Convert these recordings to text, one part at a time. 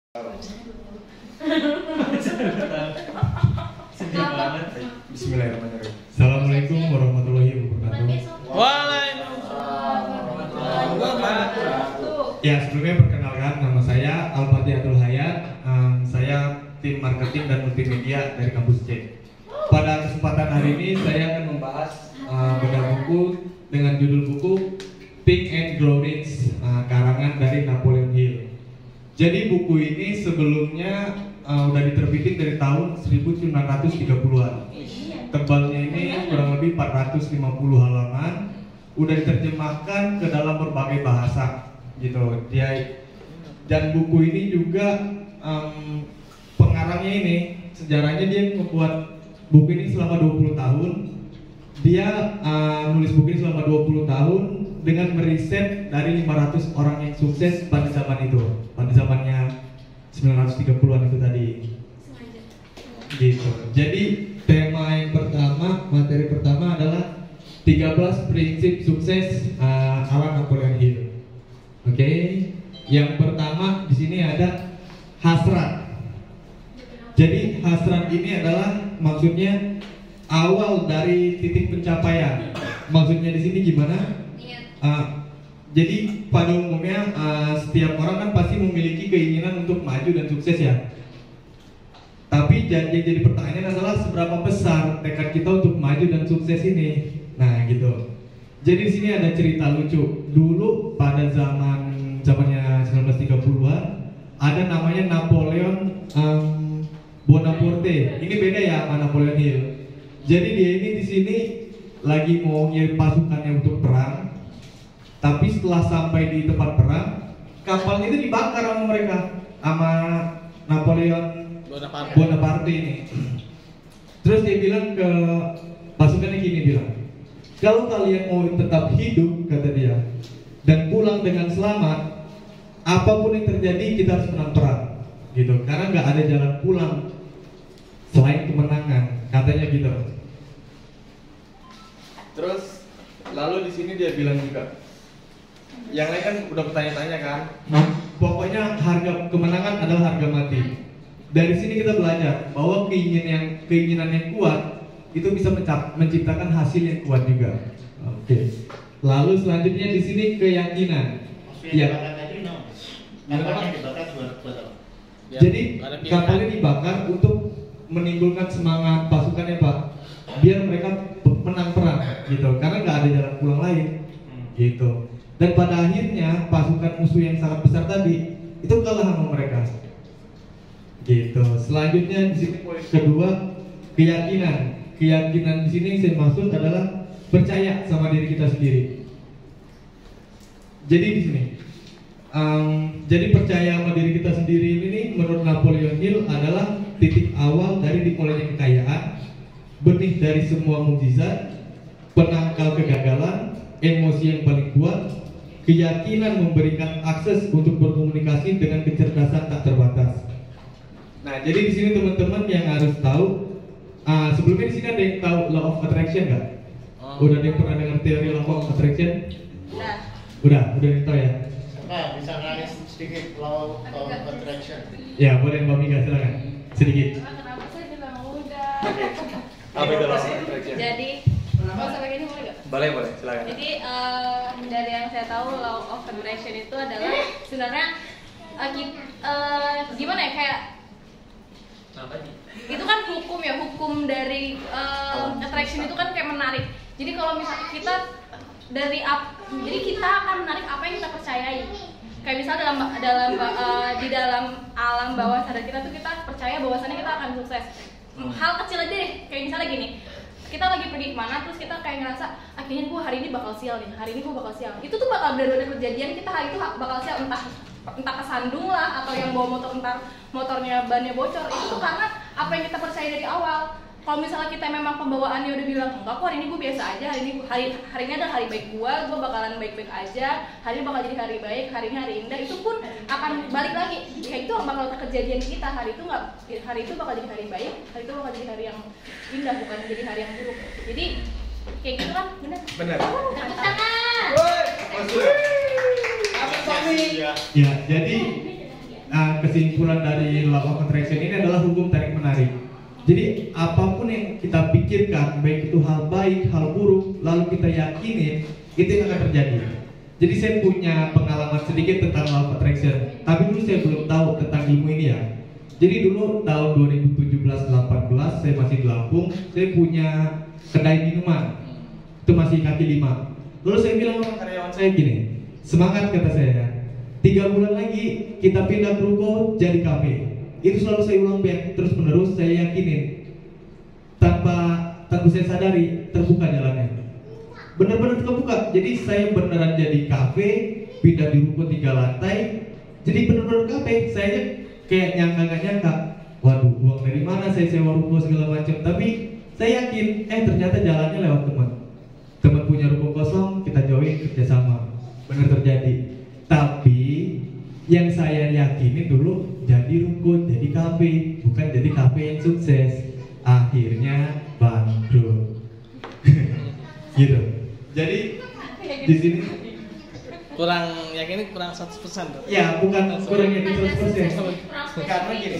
Sedih banget. Bismillahirrahmanirrahim. Assalamualaikum warahmatullahi wabarakatuh. Waalaikumsalam warahmatullahi wabarakatuh. Ya, sebelumnya perkenalkan, nama saya Al-Fatihatul Hayat. Saya tim marketing dan multimedia dari kampus C. Pada kesempatan hari ini saya akan membahas bedah buku dengan judul buku Think and Grow Rich, karangan dari Napoleon Hill. Jadi buku ini sebelumnya udah diterbitin dari tahun 1930-an. Tebalnya ini kurang lebih 450 halaman. Udah diterjemahkan ke dalam berbagai bahasa gitu. Dan buku ini juga pengarangnya ini, sejarahnya dia membuat buku ini selama 20 tahun. Dia nulis buku ini selama 20 tahun dengan meriset dari 500 orang yang sukses pada zaman itu, pada zamannya 1930-an itu tadi. Gitu. Jadi tema yang pertama, materi pertama adalah 13 prinsip sukses ala Napoleon Hill. Oke. Yang pertama di sini ada hasrat. Jadi hasrat ini adalah maksudnya awal dari titik pencapaian. Maksudnya di sini gimana? Jadi pada umumnya setiap orang kan pasti memiliki keinginan untuk maju dan sukses ya. Tapi yang jadi pertanyaan adalah seberapa besar tekad kita untuk maju dan sukses ini. Nah gitu. Jadi di sini ada cerita lucu. Dulu pada zamannya 1930-an ada namanya Napoleon Bonaparte. Ini beda ya sama Napoleon Hill. Jadi dia ini di sini lagi mau ngirim pasukannya untuk perang. Tapi setelah sampai di tempat perang, kapalnya itu dibakar sama mereka, sama Napoleon Bonaparte ini. Terus dia bilang ke pasukannya gini, bilang, kalau kalian mau tetap hidup, kata dia, dan pulang dengan selamat, apapun yang terjadi kita harus menang perang, gitu. Karena nggak ada jalan pulang selain kemenangan, katanya gitu. Terus lalu di sini dia bilang juga, yang lain kan udah bertanya-tanya kan, pokoknya harga kemenangan adalah harga mati. Dari sini kita belajar bahwa keinginan yang kuat itu bisa menciptakan hasil yang kuat juga. Oke. Lalu selanjutnya di sini keyakinan. Iya. Jadi kapalnya dibakar untuk menimbulkan semangat pasukannya Pak, biar mereka menang perang gitu. Karena nggak ada jalan pulang lain, gitu. Dan pada akhirnya pasukan musuh yang sangat besar tadi itu kalah sama mereka. Gitu. Selanjutnya di sini poin kedua, keyakinan. Keyakinan di sini yang saya maksud adalah percaya sama diri kita sendiri. Jadi di sini, jadi percaya sama diri kita sendiri ini menurut Napoleon Hill adalah titik awal dari dimulainya kekayaan, benih dari semua mukjizat, penangkal kegagalan, emosi yang paling kuat, keyakinan memberikan akses untuk berkomunikasi dengan kecerdasan tak terbatas. Nah, jadi di sini teman-teman yang harus tahu, sebelumnya di sini ada yang tahu law of attraction nggak? Udah ada yang pernah dengar teori law of attraction? Udah yang tahu ya? Nah, bisa nangis sedikit law of attraction. Ya, boleh Mbak Mika, silakan. Sedikit. Kenapa saya bilang udah? Apa itu law of attraction? Jadi, mau sampai gini boleh nggak? Boleh, silakan. Jadi dari yang saya tahu law of attraction itu adalah sebenarnya gimana ya, kayak itu kan hukum ya, hukum dari attraction itu kan kayak menarik. Jadi kalau misalnya kita jadi kita akan menarik apa yang kita percayai. Kayak misalnya di dalam alam bawah sadar kita tuh kita percaya bahwasannya kita akan sukses. Hal kecil aja deh, kayak misalnya gini. Kita lagi pergi kemana, terus kita kayak ngerasa akhirnya gue hari ini bakal sial nih, hari ini gue bakal sial. Itu tuh bakal benar-benar kejadian, kita hari itu bakal sial, entah kesandung lah, atau yang bawa motor entar motornya bannya bocor. Itu tuh karena apa yang kita percaya dari awal. Kalau misalnya kita memang pembawaannya udah bilang enggak kok, hari ini gue biasa aja, hari ini adalah hari baik gue bakalan baik-baik aja, hari ini bakal jadi hari baik, hari ini hari indah, itu pun akan balik lagi. Kayak itu bakal kejadian kita, hari itu bakal jadi hari baik, hari itu bakal jadi hari yang indah, bukan jadi hari yang buruk. Jadi kayak gitu kan, benar? Benar. Tepuk tangan. Ya, jadi kesimpulan dari law of attraction ini adalah hukum tarik menarik. Jadi apapun yang kita pikirkan, baik itu hal baik, hal buruk, lalu kita yakinin, itu yang akan terjadi. Jadi saya punya pengalaman sedikit tentang law of attraction, tapi dulu saya belum tahu tentang ilmu ini ya. Jadi dulu tahun 2017-18 saya masih di Lampung, saya punya kedai minuman, itu masih kaki 5. Lalu saya bilang sama karyawan saya gini, semangat kata saya, 3 bulan lagi kita pindah ke ruko jadi kafe. Itu selalu saya ulang terus menerus, saya yakinin tanpa saya sadari terbuka jalannya, benar-benar terbuka. Jadi saya beneran jadi kafe, pindah di ruko 3 lantai, jadi benar-benar kafe. Saya kayak nyangka nggak nyangka, waduh uang dari mana saya sewa ruko segala macam. Tapi saya yakin, ternyata jalannya lewat teman punya ruko kosong, kita join kerjasama, benar terjadi. Tapi yang saya yakini dulu jadi ruko, jadi kafe, bukan jadi kafe yang sukses. Akhirnya bangkrut. Gitu. Jadi di sini kurang yakin, kurang 100%. ya bukan kurang yakin 100%. Karena gini,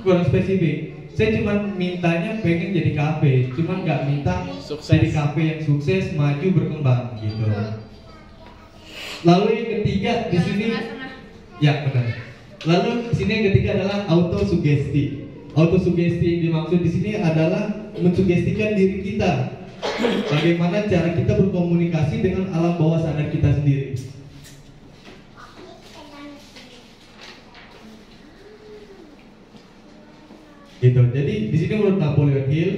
kurang spesifik. Saya cuma mintanya pengen jadi kafe, cuma nggak minta Sukses. jadi kafe yang sukses, maju, berkembang gitu. Lalu yang ketiga di sini, ya benar. Lalu di sini yang ketiga adalah autosugesti. Autosugesti yang dimaksud di sini adalah mensugestikan diri kita. Bagaimana cara kita berkomunikasi dengan alam bawah sadar kita sendiri. Gitu. Jadi di sini menurut Napoleon Hill,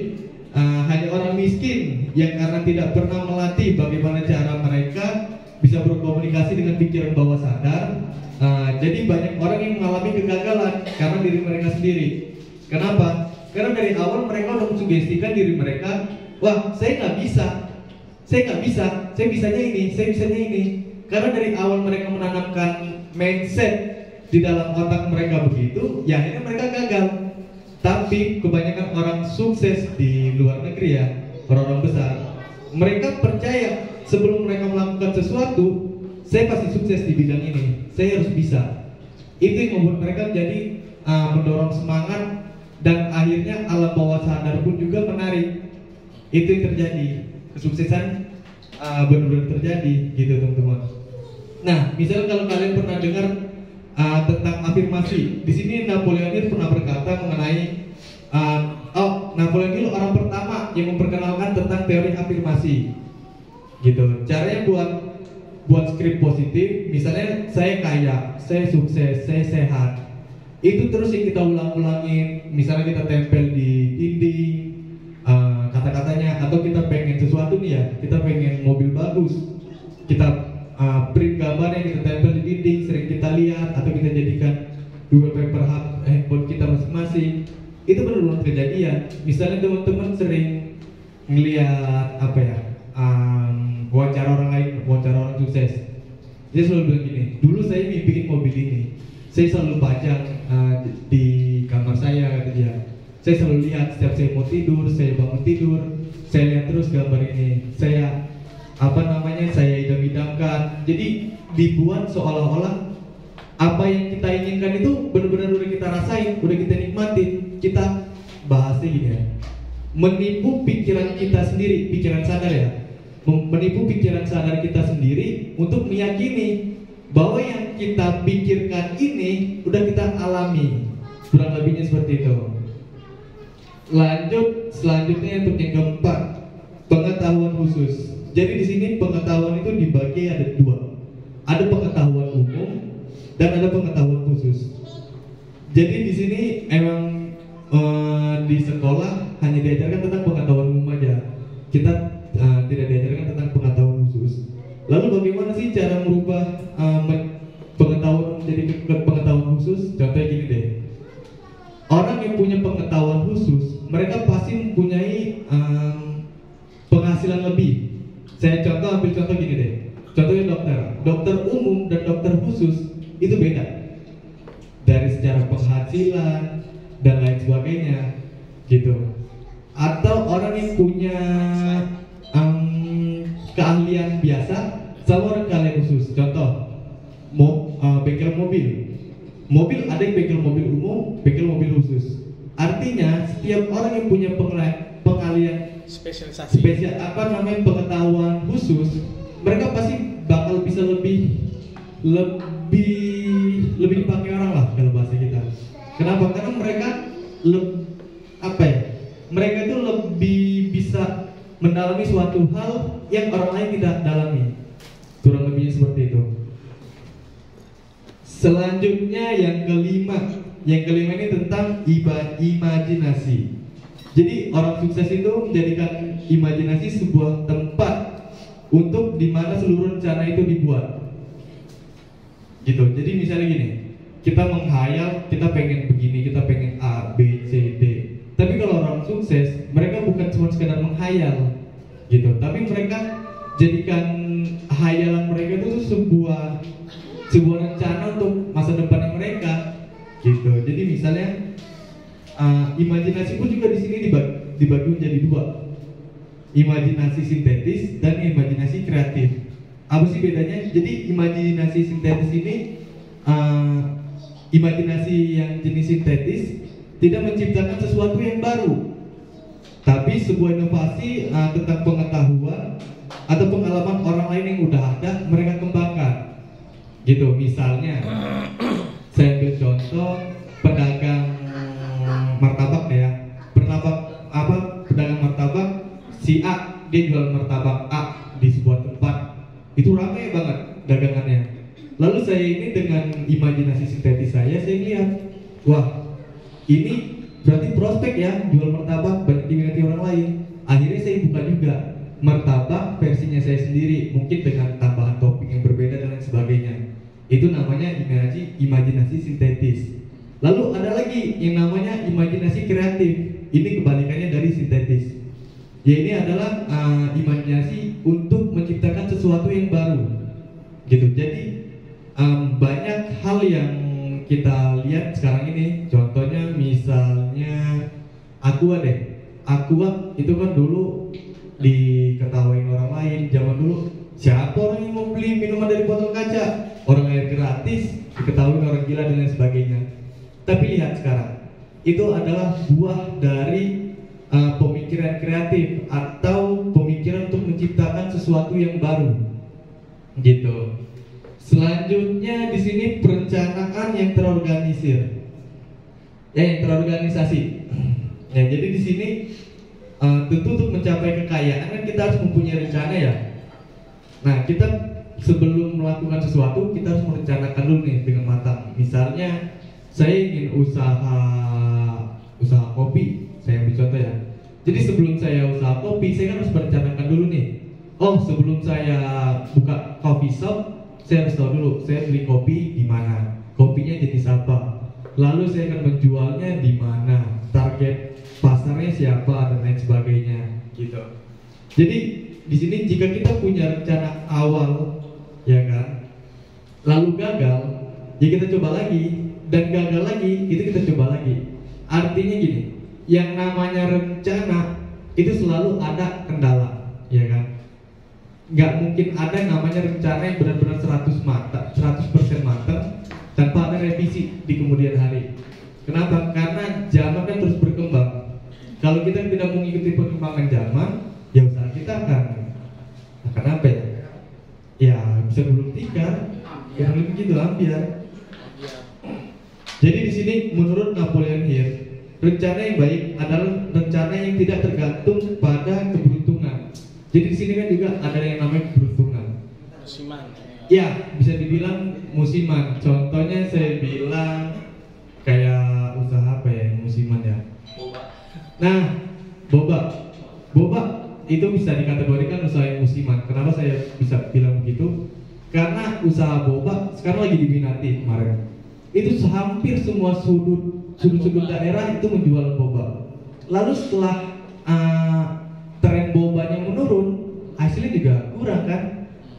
hanya orang miskin yang karena tidak pernah melatih bagaimana cara mereka bisa berkomunikasi dengan pikiran bawah sadar. Jadi banyak orang yang mengalami kegagalan karena diri mereka sendiri. Kenapa? Karena dari awal mereka udah mensugestikan diri mereka, wah saya nggak bisa, saya bisanya ini. Karena dari awal mereka menanamkan mindset di dalam otak mereka begitu, ya akhirnya mereka gagal. Tapi kebanyakan orang sukses di luar negeri ya, orang-orang besar, mereka percaya sebelum mereka melakukan sesuatu, saya pasti sukses di bidang ini, saya harus bisa. Itu yang membuat mereka jadi mendorong semangat, dan akhirnya alam bawah sadar pun juga menarik. Itu yang terjadi, kesuksesan benar-benar terjadi gitu teman-teman. Nah, misalnya kalau kalian pernah dengar tentang afirmasi, di sini Napoleon Hill pernah berkata mengenai Napoleon Hill orang pertama yang memperkenalkan tentang teori afirmasi. Gitu. Caranya buat skrip positif, misalnya saya kaya, saya sukses, saya sehat. Itu terus yang kita ulang-ulangin, misalnya kita tempel di dinding kata-katanya, atau kita pengen sesuatu nih ya, kita pengen mobil bagus, kita print gambarnya, kita tempel di dinding, sering kita lihat, atau kita jadikan wallpaper handphone kita masing-masing. Itu benar-benar kejadian. Misalnya teman-teman sering ngelihat wawancara orang lain, wawancara orang sukses, dia selalu bilang gini, dulu saya mimpiin mobil ini, saya selalu pajang di kamar saya, kata dia. Saya selalu lihat setiap saya mau tidur, saya bangun tidur, saya lihat terus gambar ini, saya saya idam-idamkan. Jadi dibuat seolah-olah apa yang kita inginkan itu benar-benar udah kita rasain, udah kita nikmatin. Kita bahasnya gini ya, menipu pikiran kita sendiri, pikiran sadar ya, menipu pikiran sadar kita sendiri untuk meyakini bahwa yang kita pikirkan ini udah kita alami. Kurang lebihnya seperti itu. Selanjutnya untuk yang keempat, pengetahuan khusus. Jadi di sini pengetahuan itu dibagi ada 2. Ada pengetahuan umum dan ada pengetahuan khusus. Jadi di sini emang di sekolah hanya diajarkan tentang pengetahuan umum aja. Kita tidak diajarkan tentang pengetahuan khusus. Lalu bagaimana sih cara merubah pengetahuan menjadi pengetahuan khusus? Contohnya gini deh. Orang yang punya pengetahuan khusus, mereka pasti mempunyai penghasilan lebih. Saya ambil contoh gini deh. Contohnya dokter umum dan dokter khusus itu beda dari secara penghasilan dan lain sebagainya, gitu. Atau orang yang punya keahlian biasa sama orang keahlian khusus. Contoh, bengkel mobil. mobil ada yang bengkel mobil umum, bengkel mobil khusus. Artinya setiap orang yang punya pengalian spesialisasi pengetahuan khusus, mereka pasti bakal bisa lebih dipakai orang lah kalau bahasa kita. Kenapa? Karena mereka mereka itu lebih bisa mendalami suatu hal yang orang lain tidak dalami. Kurang lebihnya seperti itu. Selanjutnya yang kelima ini tentang imajinasi. Jadi orang sukses itu menjadikan imajinasi sebuah tempat untuk dimana seluruh rencana itu dibuat. Gitu. Jadi misalnya gini, kita menghayal, kita pengen begini, kita pengen A, B, C, D. Tapi kalau orang sukses, mereka bukan cuma sekedar menghayal, gitu. Tapi mereka jadikan hayalan mereka itu sebuah rencana untuk masa depan mereka, gitu. Jadi misalnya imajinasi pun juga di sini dibagi menjadi dua, imajinasi sintetis dan imajinasi kreatif. Apa sih bedanya? Jadi imajinasi sintetis ini, imajinasi yang jenis sintetis tidak menciptakan sesuatu yang baru, tapi sebuah inovasi tentang pengetahuan atau pengalaman orang lain yang udah ada mereka kembangkan. Gitu. Misalnya saya ambil contoh pedagang martabak ya, pedagang martabak si A, dia jual martabak A di sebuah tempat, itu ramai banget dagangannya. Lalu saya ini dengan imajinasi sintetis saya lihat, wah ini berarti prospek ya, jual martabak banyak diminati orang lain. Akhirnya saya buka juga martabak versinya saya sendiri, mungkin dengan tambahan topping yang berbeda dan lain sebagainya. Itu namanya imajinasi sintetis. Lalu ada lagi yang namanya imajinasi kreatif. Ini kebalikannya dari sintetis. Ya, ini adalah imajinasi untuk menciptakan sesuatu yang baru, gitu. Jadi banyak hal yang kita lihat sekarang ini. Contohnya misalnya Aqua deh. Aqua itu kan dulu diketawain orang lain. Zaman dulu siapa orang yang mau beli minuman dari botol kaca? Orang air gratis diketahui orang gila dan lain sebagainya. Tapi lihat sekarang, itu adalah buah dari pemikiran kreatif atau pemikiran untuk menciptakan sesuatu yang baru, gitu. Selanjutnya di sini perencanaan yang terorganisir, yang terorganisasi. Ya, jadi di sini tentu untuk mencapai kekayaan kan kita harus mempunyai rencana ya. Nah, kita sebelum melakukan sesuatu kita harus merencanakan dulu nih dengan matang. Misalnya saya ingin usaha kopi, saya ambil contoh ya. Jadi sebelum saya usaha kopi, saya kan harus merencanakan dulu nih. Oh, sebelum saya buka coffee shop, saya harus tahu dulu saya beli kopi di mana, kopinya jenis apa, lalu saya akan menjualnya di mana, target pasarnya siapa dan lain sebagainya, gitu. Jadi di sini jika kita punya rencana awal, ya kan, lalu gagal, ya kita coba lagi, dan gagal lagi, itu kita coba lagi. Artinya gini, yang namanya rencana itu selalu ada kendala, ya kan. Nggak mungkin ada yang namanya rencana yang benar-benar 100% matang tanpa ada revisi di kemudian hari. Kenapa? Karena zaman kan terus berkembang. Kalau kita tidak mengikuti perkembangan zaman, ya usaha kita akan apa ya? Ya bisa gulung tikar, yang lebih gitu ambiar. Jadi di sini menurut Napoleon Hill, rencana yang baik adalah rencana yang tidak tergantung pada keberuntungan. Jadi di sini kan juga ada yang namanya keberuntungan. Musiman. Ya, bisa dibilang musiman. Contohnya saya bilang kayak usaha apa ya yang musiman ya? Boba. Nah, boba itu bisa dikategorikan usaha yang musiman. Kenapa saya bisa bilang begitu? Karena usaha boba sekarang lagi diminati kemarin. Itu hampir semua sudut daerah itu menjual boba. Lalu setelah tren bobanya menurun, hasilnya juga kurang kan?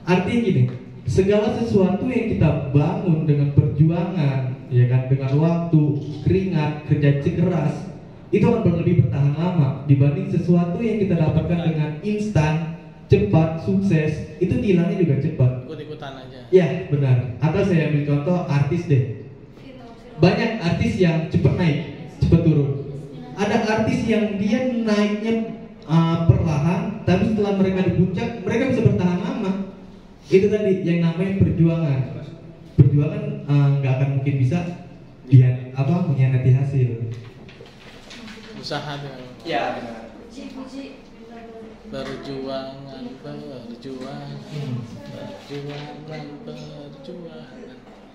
Artinya gini, segala sesuatu yang kita bangun dengan perjuangan, ya kan, dengan waktu, keringat, kerja keras, itu akan lebih bertahan lama dibanding sesuatu yang kita dapatkan dengan instan, cepat, sukses, itu hilangnya juga cepat. Ikut-ikutan aja. Ya benar. Atau saya ambil contoh artis deh. banyak artis yang cepat naik, cepat turun. Ada artis yang dia naiknya perlahan, tapi setelah mereka di puncak, mereka bisa bertahan lama. Itu tadi yang namanya perjuangan. Perjuangan nggak akan mungkin bisa dia mengkhianati hasil. Usaha dia. Ya benar. Perjuangan.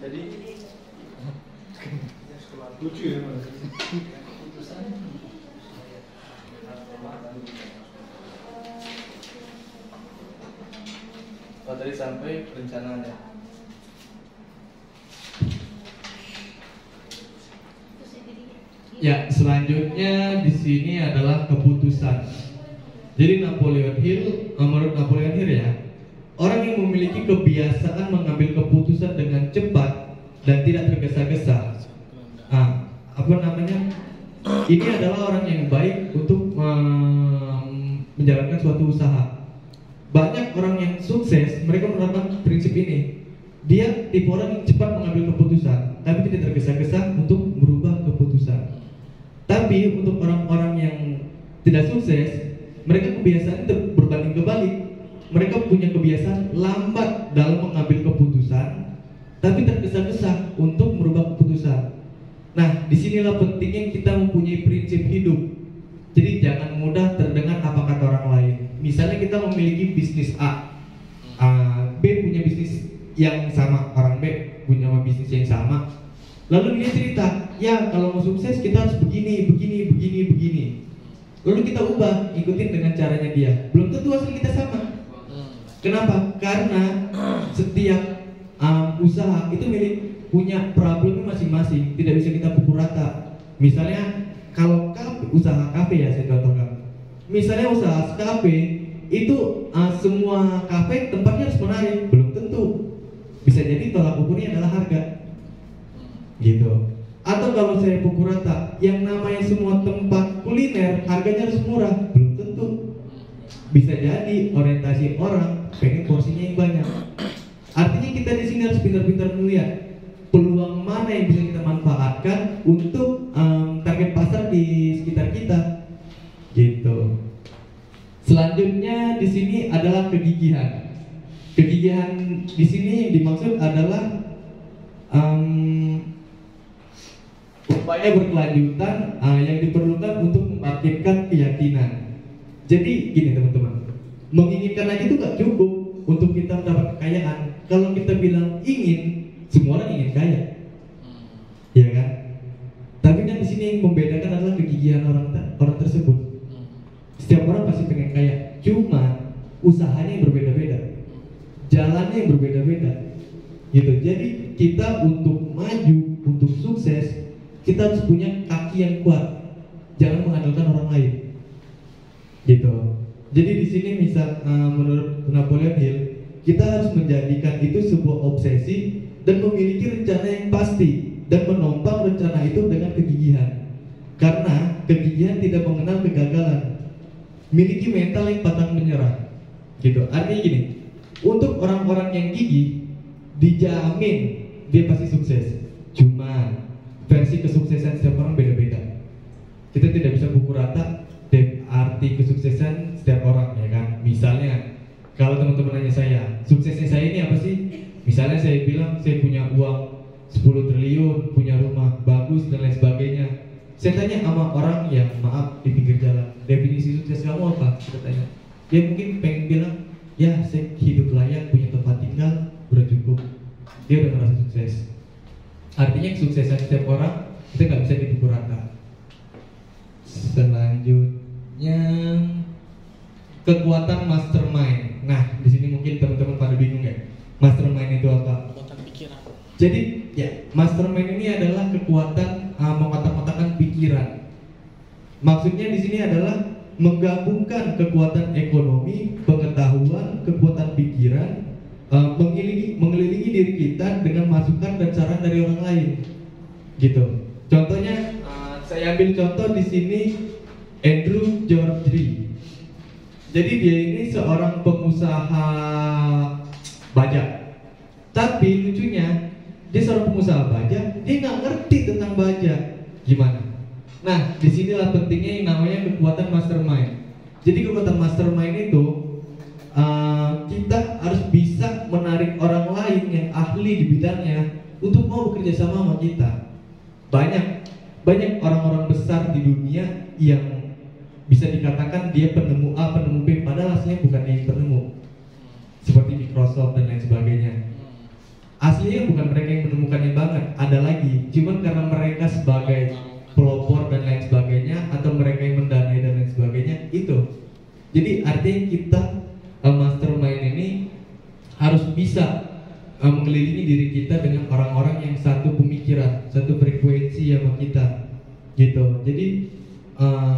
Jadi Lucu ya, Mas. oh, tadi sampai perencanaan ya. Ya, selanjutnya di sini adalah keputusan. Jadi menurut Napoleon Hill ya, orang yang memiliki kebiasaan mengambil keputusan dengan cepat dan tidak tergesa-gesa. Ini adalah orang yang baik untuk menjalankan suatu usaha. Banyak orang yang sukses, mereka menerapkan prinsip ini. Dia tipe orang yang cepat mengambil keputusan, tapi tidak tergesa-gesa untuk merubah keputusan. Tapi untuk orang-orang yang tidak sukses, mereka kebiasaan berbanding kebalik. Mereka punya kebiasaan lambat dalam mengambil keputusan, tapi tergesa-gesa untuk merubah keputusan. Nah, disinilah pentingnya kita mempunyai prinsip hidup. Jadi jangan mudah terdengar apa kata orang lain. Misalnya kita memiliki bisnis A, B punya bisnis yang sama, orang B punya bisnis yang sama. Lalu dia cerita, ya kalau mau sukses kita harus begini. Lalu kita ubah, ikutin dengan caranya dia. Belum tentu hasil kita sama. Kenapa? Karena setiap usaha itu punya problemnya masing-masing, tidak bisa kita pukul rata. Misalnya kalau usaha kafe ya, saya contohkan. Misalnya usaha kafe itu semua kafe tempatnya harus menarik, belum tentu. Bisa jadi tolak ukurnya adalah harga. Gitu. Atau kalau saya pukul rata, yang namanya semua tempat kuliner harganya harus murah, belum tentu. Bisa jadi orientasi orang pengen porsinya yang banyak. Artinya kita di sini harus pintar-pintar melihat peluang mana yang bisa kita manfaatkan untuk target pasar di sekitar kita. Gitu. Selanjutnya di sini adalah kegigihan. Kegigihan di sini yang dimaksud adalah upaya berkelanjutan yang diperlukan untuk membangkitkan keyakinan. Jadi gini teman-teman, menginginkan aja itu gak cukup untuk kita mendapat kekayaan. Kalau kita bilang ingin, semua orang ingin kaya, ya kan? Tapi kan di sini yang membedakan adalah kegigihan orang tersebut. Setiap orang pasti pengen kaya, cuma usahanya yang berbeda-beda, jalannya yang berbeda-beda, gitu. Jadi kita untuk maju, untuk sukses, kita harus punya kaki yang kuat, jangan mengandalkan orang lain, gitu. Jadi di sini misal menurut Napoleon Hill, kita harus menjadikan itu sebuah obsesi dan memiliki rencana yang pasti dan menompang rencana itu dengan kegigihan. Karena kegigihan tidak mengenal kegagalan, miliki mental yang pantang menyerah, gitu. Artinya gini, untuk orang-orang yang gigih dijamin dia pasti sukses. Cuma versi kesuksesan setiap orang beda-beda. Kita tidak bisa pukul rata arti kesuksesan setiap orang, ya kan? Misalnya kalau teman-teman nanya saya, suksesnya saya ini apa sih? Misalnya saya bilang saya punya uang 10 triliun, punya rumah bagus dan lain sebagainya. Saya tanya sama orang yang maaf di pinggir jalan, definisi sukses kamu apa? Saya tanya. Dia mungkin pengen bilang, ya saya hidup layak, punya tempat tinggal, udah cukup. Dia udah merasa sukses. Artinya kesuksesan setiap orang itu nggak bisa dipukul rata. Selanjutnya kekuatan mastermind. Nah, di sini mungkin teman-teman pada bingung ya, mastermind itu apa? Kekuatan pikiran. Jadi ya, mastermind ini adalah kekuatan mengotak-otakkan pikiran. Maksudnya di sini adalah menggabungkan kekuatan ekonomi, pengetahuan, kekuatan pikiran, mengelilingi diri kita dengan masukan dan saran dari orang lain, gitu. Contohnya, saya ambil contoh di sini Andrew George Lee. Jadi dia ini seorang pengusaha baja. Tapi lucunya dia seorang pengusaha baja, dia nggak ngerti tentang baja. Gimana? Nah, disinilah pentingnya yang namanya kekuatan mastermind. Jadi kekuatan mastermind itu kita harus bisa menarik orang lain yang ahli di bidangnya untuk mau bekerja sama sama kita. Banyak orang-orang besar di dunia yang bisa dikatakan dia penemu A, penemu B, padahal aslinya bukan dia yang penemu. Seperti Microsoft dan lain sebagainya. Aslinya bukan mereka yang menemukannya banget, ada lagi. Cuman karena mereka sebagai pelopor dan lain sebagainya, atau mereka yang mendanai dan lain sebagainya, itu. Jadi artinya kita mastermind ini harus bisa mengelilingi diri kita dengan orang-orang yang satu pemikiran, satu frekuensi sama kita, gitu. Jadi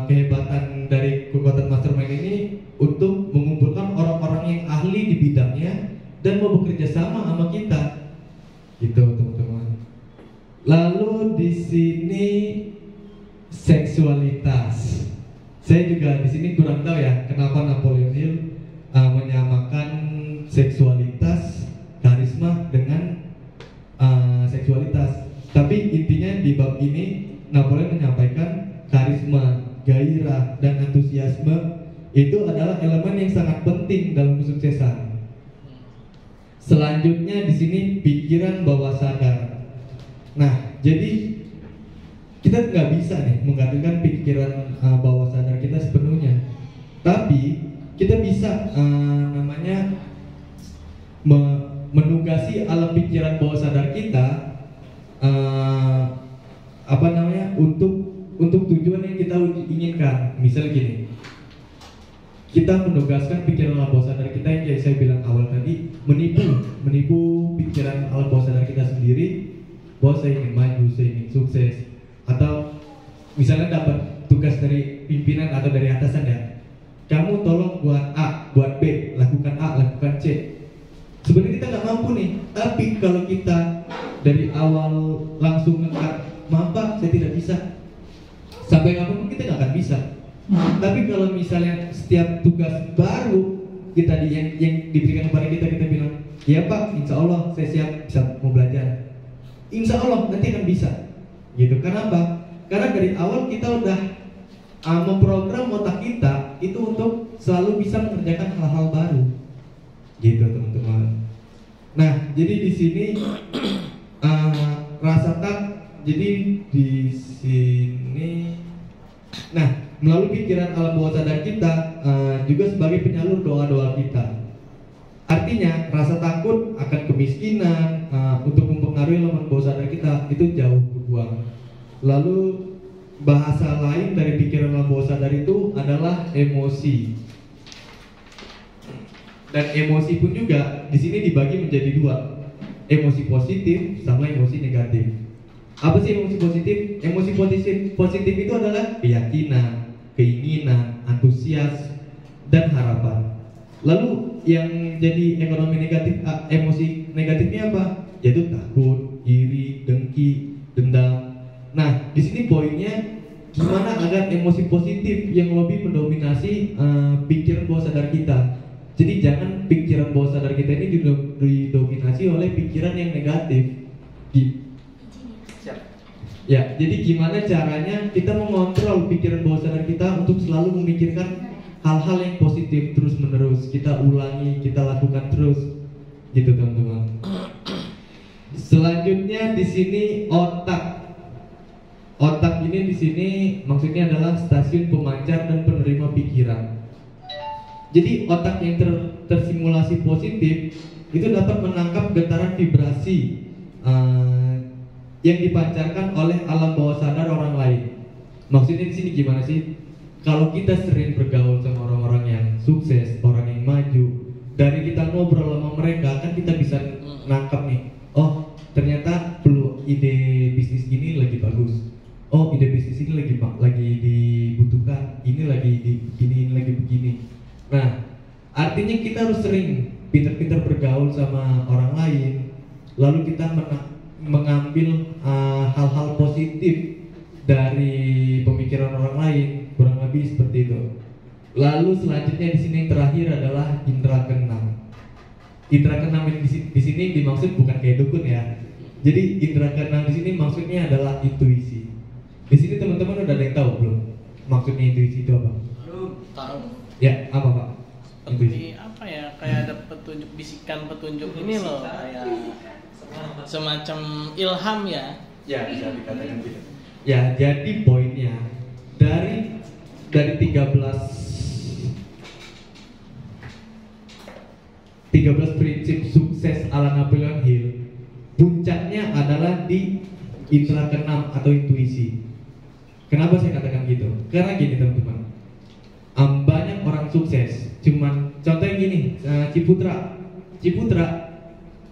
kehebatan dari kekuatan mastermind ini untuk mengumpulkan orang-orang yang ahli di bidangnya dan mau bekerja sama sama kita, gitu teman-teman. Lalu di sini seksualitas. Saya juga di sini kurang tahu ya kenapa Napoleon Hill menyamakan seksualitas, karisma dengan seksualitas. Tapi intinya di bab ini Napoleon menyampaikan karisma, gairah, dan antusiasme itu adalah elemen yang sangat penting dalam kesuksesan. Selanjutnya di sini pikiran bawah sadar. Nah, jadi kita nggak bisa nih menggantikan pikiran bawah sadar kita sepenuhnya, tapi kita bisa menugasi alam pikiran bawah sadar kita untuk tujuan yang kita inginkan. Misal gini, kita menugaskan pikiran alam bawah sadar kita yang saya bilang awal tadi, menipu pikiran alam bawah sadar kita sendiri bahwa saya ingin maju, saya ingin sukses, atau misalnya dapat tugas dari pimpinan atau dari atasan ya, kamu tolong buat A, buat B, lakukan A, lakukan C. Sebenarnya kita nggak mampu nih, tapi kalau kita dari awal langsung ngangkat, maaf Pak, saya tidak bisa, sampai kapanpun kita nggak akan bisa. Tapi kalau misalnya setiap tugas baru kita yang diberikan kepada kita bilang, ya Pak, insya Allah saya siap bisa mau belajar, insya Allah nanti akan bisa, gitu. Kenapa? Karena dari awal kita udah memprogram otak kita itu untuk selalu bisa mengerjakan hal-hal baru, gitu teman-teman. Nah, jadi di sini jadi di sini, nah melalui pikiran alam bawah sadar kita juga sebagai penyalur doa-doa kita. Artinya rasa takut akan kemiskinan untuk mempengaruhi alam bawah sadar kita itu jauh berbuang. Lalu bahasa lain dari pikiran alam bawah sadar itu adalah emosi. Dan emosi pun juga di sini dibagi menjadi dua, emosi positif sama emosi negatif. Apa sih emosi positif? Emosi positif itu adalah keyakinan, keinginan, antusias, dan harapan. Lalu yang jadi emosi negatifnya apa? Yaitu takut, iri, dengki, dendam. Nah, di sini poinnya gimana agar emosi positif yang lebih mendominasi pikiran bawah sadar kita. Jadi jangan pikiran bawah sadar kita ini didominasi oleh pikiran yang negatif. Ya, jadi gimana caranya kita mengontrol pikiran bawah sadar kita untuk selalu memikirkan hal-hal yang positif terus menerus. Kita ulangi, kita lakukan terus, gitu teman-teman. Selanjutnya di sini otak. Otak ini di sini maksudnya adalah stasiun pemancar dan penerima pikiran. Jadi otak yang tersimulasi positif itu dapat menangkap getaran vibrasi yang dipancarkan oleh alam bawah sadar orang lain. Maksudnya di sini gimana sih? Kalau kita sering bergaul sama orang-orang yang sukses, orang yang maju, dari kita ngobrol sama mereka kan kita bisa nangkap nih. Oh, ternyata ide bisnis ini lagi bagus. Oh, ide bisnis ini lagi dibutuhkan. Ini lagi begini, ini lagi begini. Nah, artinya kita harus sering pintar-pintar bergaul sama orang lain, lalu kita mengambil hal-hal positif dari pemikiran orang lain, kurang lebih seperti itu. Lalu selanjutnya di sini yang terakhir adalah indera keenam. Indera keenam di sini dimaksud bukan kayak dukun ya. Jadi indera keenam di sini maksudnya adalah intuisi. Di sini teman-teman udah ada yang tahu belum? Maksudnya intuisi itu apa? Tahu. Ya, apa Pak? Seperti apa ya? Kayak ada petunjuk, bisikan petunjuk ini loh, kayak semacam ilham ya. Ya, bisa dikatakan gitu. Ya, jadi poinnya dari 13 prinsip sukses ala Napoleon Hill, puncaknya adalah di indera keenam atau intuisi. Kenapa saya katakan gitu? Karena gini teman-teman, banyak orang sukses, cuman contohnya gini, Ciputra,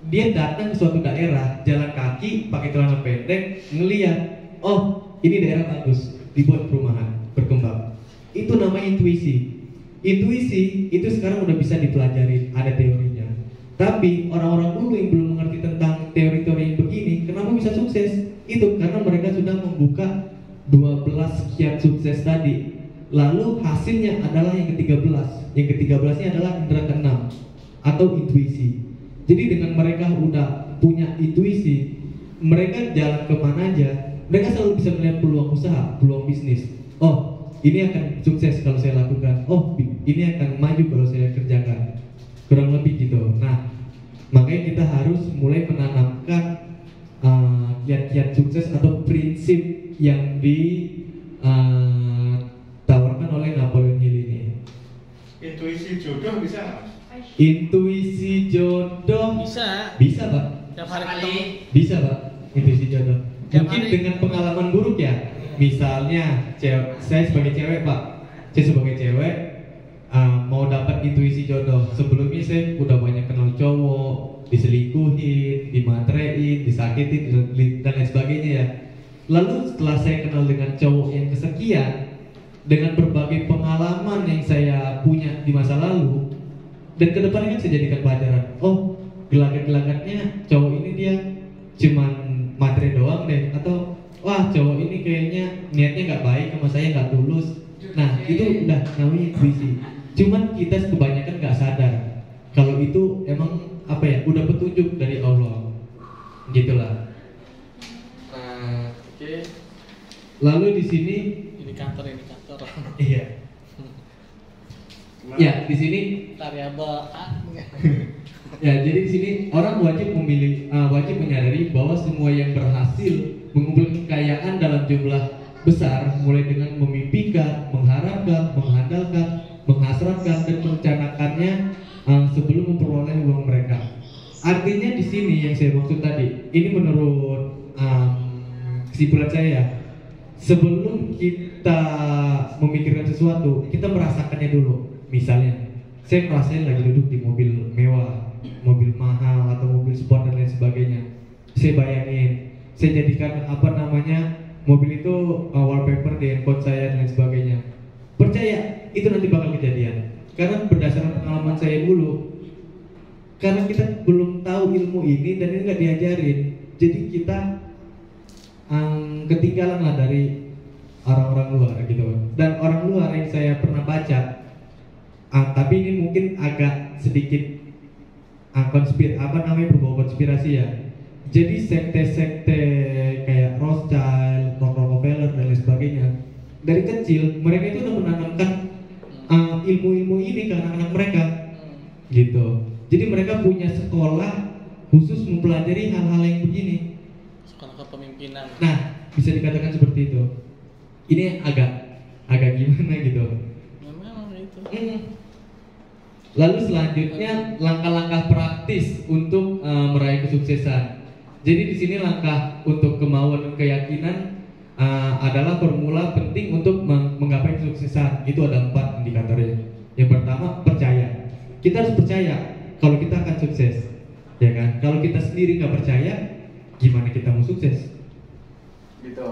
dia datang ke suatu daerah, jalan kaki, pakai celana pendek, ngeliat, oh ini daerah bagus, dibuat perumahan, berkembang. Itu namanya intuisi. Intuisi itu sekarang udah bisa dipelajari, ada teorinya. Tapi orang-orang dulu yang belum mengerti tentang teori-teori yang begini, kenapa bisa sukses? Itu karena mereka sudah membuka 12 kiat sukses tadi. Lalu hasilnya adalah yang ke-13. Yang ke-13-nya adalah indera keenam atau intuisi. Jadi dengan mereka udah punya intuisi, mereka jalan kemana aja, mereka selalu bisa melihat peluang usaha, peluang bisnis. Oh, ini akan sukses kalau saya lakukan. Oh, ini akan maju kalau saya kerjakan. Kurang lebih gitu. Nah, makanya kita harus mulai menanamkan kiat-kiat sukses atau prinsip yang ditawarkan oleh Napoleon Hill ini. Intuisi jodoh bisa nggak? Intuisi jodoh Bisa. bisa Pak. Tiap hari ketemu. Bisa Pak. Intuisi jodoh. Tiap Mungkin hari. dengan pengalaman buruk ya. Misalnya saya sebagai cewek Pak, saya sebagai cewek mau dapat intuisi jodoh. Sebelumnya saya udah banyak kenal cowok, diselingkuhin, dimatrein, disakitin dan lain sebagainya ya. Lalu setelah saya kenal dengan cowok yang kesekian, dengan berbagai pengalaman yang saya punya di masa lalu, dan kedepannya kan saya jadikan pelajaran. Oh, gelagat-gelagatnya cowok ini dia cuman materi doang deh, atau wah cowok ini kayaknya niatnya nggak baik sama saya, nggak tulus. Nah itu udah namanya intuisi. Cuman kita kebanyakan nggak sadar kalau itu emang apa ya, udah petunjuk dari Allah, gitulah. Oke. Lalu di sini, Indikator. iya, ya di sini, Variabel A. ya jadi di sini orang wajib menyadari bahwa semua yang berhasil mengumpulkan kekayaan dalam jumlah besar, mulai dengan memimpikan, mengharapkan, mengandalkan, menghasratkan dan merencanakannya sebelum memperoleh uang mereka. Artinya di sini yang saya maksud tadi, ini menurut kesimpulan saya, sebelum kita memikirkan sesuatu, kita merasakannya dulu. Misalnya, saya merasain lagi duduk di mobil mewah, mobil mahal atau mobil sport dan lain sebagainya. Saya bayangin, saya jadikan mobil itu wallpaper di handphone saya dan lain sebagainya. Percaya itu nanti bakal kejadian. Karena berdasarkan pengalaman saya dulu, karena kita belum tahu ilmu ini dan ini nggak diajarin, jadi kita ketinggalan lah dari orang-orang luar gitu. Dan orang luar yang saya pernah baca, tapi ini mungkin agak sedikit berbau konspirasi ya. Jadi sekte-sekte kayak Rothschild, Rockefeller dan lain sebagainya, dari kecil mereka itu udah menanamkan ilmu-ilmu ini ke anak-anak mereka, gitu. Jadi mereka punya sekolah khusus mempelajari hal-hal yang begini. Sekolah kepemimpinan. Nah, bisa dikatakan seperti itu. Ini agak gimana gitu. Memang itu. Lalu selanjutnya langkah-langkah praktis untuk meraih kesuksesan. Jadi di sini langkah untuk kemauan dan keyakinan adalah formula penting untuk menggapai kesuksesan. Itu ada 4 indikatornya. Yang pertama, percaya. Kita harus percaya kalau kita akan sukses, ya kan? Kalau kita sendiri nggak percaya, gimana kita mau sukses? Gitu.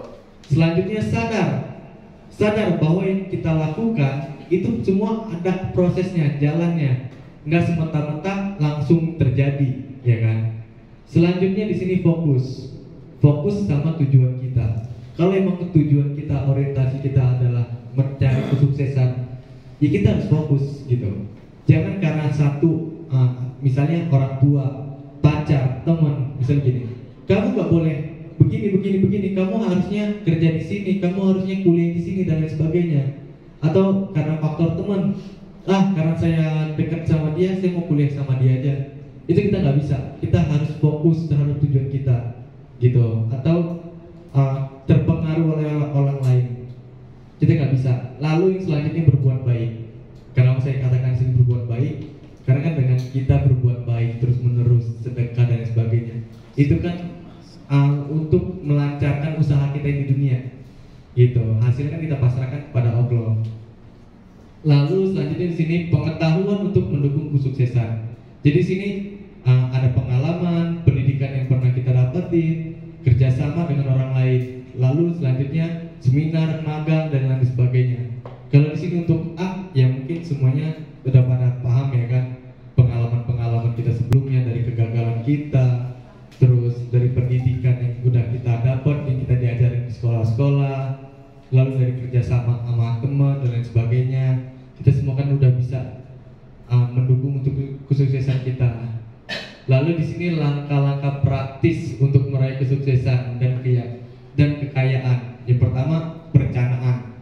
Selanjutnya sadar bahwa yang kita lakukan itu semua ada prosesnya, jalannya, nggak semata-mata langsung terjadi, ya kan? Selanjutnya di sini fokus sama tujuan kita. Kalau emang tujuan kita, orientasi kita adalah mencari kesuksesan, ya kita harus fokus gitu. Jangan karena satu, misalnya orang tua, pacar, teman, misalnya gini, kamu nggak boleh kerja di sini, kamu harusnya kuliah di sini dan lain sebagainya. Atau karena faktor teman, karena saya dekat sama dia, saya mau kuliah sama dia aja. Itu kita nggak bisa. Kita harus fokus terhadap tujuan kita, gitu. Atau terpengaruh oleh orang lain, kita nggak bisa. Lalu yang selanjutnya berbuat baik. Kenapa saya katakan sini berbuat baik? Karena kan dengan kita berbuat baik terus menerus, sedekah dan sebagainya, itu kan untuk melancarkan usaha kita di dunia, gitu. Hasilnya kan kita pasrahkan kepada Allah. Lalu selanjutnya di sini pengetahuan untuk mendukung kesuksesan. Jadi di sini ada pengalaman, pendidikan yang pernah kita dapetin, kerjasama dengan orang lain. Lalu selanjutnya seminar, magang dan lain sebagainya. Kalau di sini untuk ya mungkin semuanya udah pada paham ya kan, pengalaman kita sebelumnya dari kegagalan kita, terus dari pendidikan yang udah kita dapat, yang kita diajarin di sekolah-sekolah, lalu dari kerjasama sama teman dan lain sebagainya. Kita semua kan udah bisa mendukung untuk kesuksesan kita. Lalu di sini langkah-langkah praktis untuk meraih kesuksesan dan kekayaan. Yang pertama, perencanaan.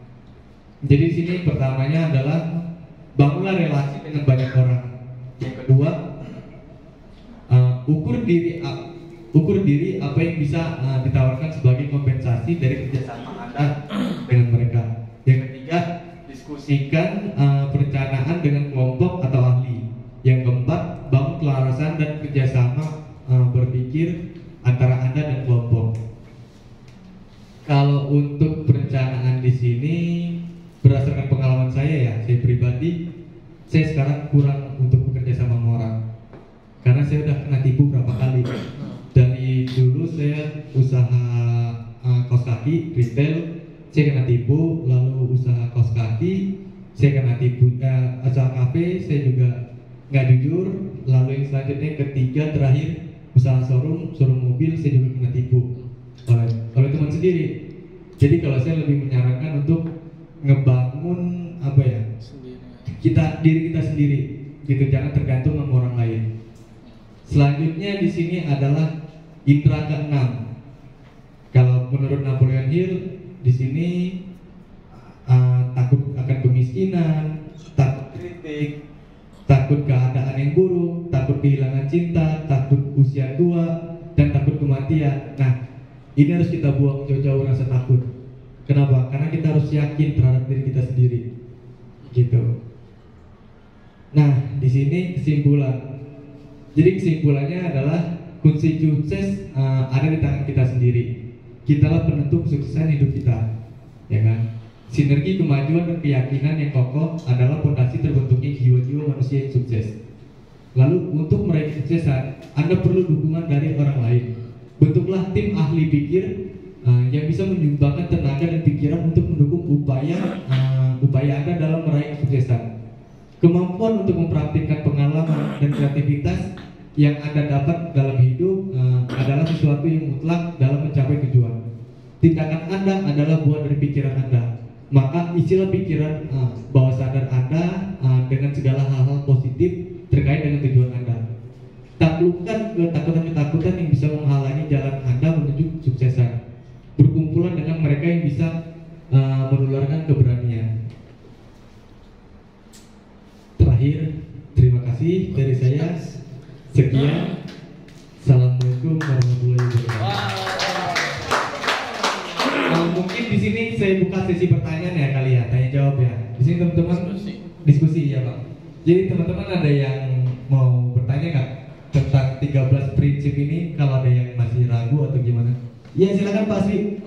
Jadi di sini pertamanya adalah bangunlah relasi dengan banyak orang. Yang kedua, ukur diri apa yang bisa ditawarkan sebagai kompensasi dari kerjasama Anda dengan mereka. Yang ketiga, diskusikan perencanaan dengan kelompok atau ahli. Yang keempat, bangun kelarasan dan kerjasama berpikir antara Anda dan kelompok. Kalau untuk perencanaan di sini, berdasarkan pengalaman saya pribadi, saya sekarang kurang untuk bekerja sama orang, karena saya udah kena tipu berapa kali. Dari dulu saya usaha kaos kaki retail, saya kena tipu. Lalu usaha kaos kaki, saya kena tipu. Usaha kafe, saya juga nggak jujur. Lalu yang selanjutnya ketiga terakhir usaha showroom mobil, saya juga kena tipu oleh teman sendiri. Jadi kalau saya lebih menyarankan untuk ngebangun diri kita sendiri, gitu, jangan tergantung sama orang lain. Selanjutnya di sini adalah indera keenam. Kalau menurut Napoleon Hill, di sini takut akan kemiskinan, takut kritik, takut keadaan yang buruk, takut kehilangan cinta, takut usia tua, dan takut kematian. Nah, ini harus kita buang jauh-jauh rasa takut. Kenapa? Karena kita harus yakin terhadap diri kita sendiri, gitu. Nah, di sini kesimpulan. Jadi kesimpulannya adalah kunci sukses ada di tangan kita sendiri. Kitalah penentu kesuksesan hidup kita, ya kan? Sinergi kemajuan dan keyakinan yang kokoh adalah fondasi terbentuknya jiwa-jiwa manusia yang sukses. Lalu untuk meraih kesuksesan, Anda perlu dukungan dari orang lain. Bentuklah tim ahli pikir yang bisa menyumbangkan tenaga dan pikiran untuk mendukung upaya Anda dalam meraih kesuksesan. Kemampuan untuk mempraktikkan pengalaman dan kreativitas yang Anda dapat dalam hidup adalah sesuatu yang mutlak dalam mencapai tujuan. Tindakan Anda adalah buah dari pikiran Anda. Maka isilah pikiran bawah sadar Anda dengan segala hal-hal positif terkait dengan tujuan Anda. Taklukkan ketakutan-ketakutan yang bisa menghalangi jalan Anda menuju kesuksesan. Berkumpulan dengan mereka yang bisa menularkan keberanian. Terakhir, terima kasih dari saya. Sekian. Assalamualaikum warahmatullahi wabarakatuh. Mungkin di sini saya buka sesi pertanyaan ya kali ya, tanya jawab ya. Di sini teman-teman diskusi ya Bang. Jadi teman-teman ada yang mau bertanya nggak tentang 13 prinsip ini? Kalau ada yang masih ragu atau gimana? Ya silakan Pak Asri.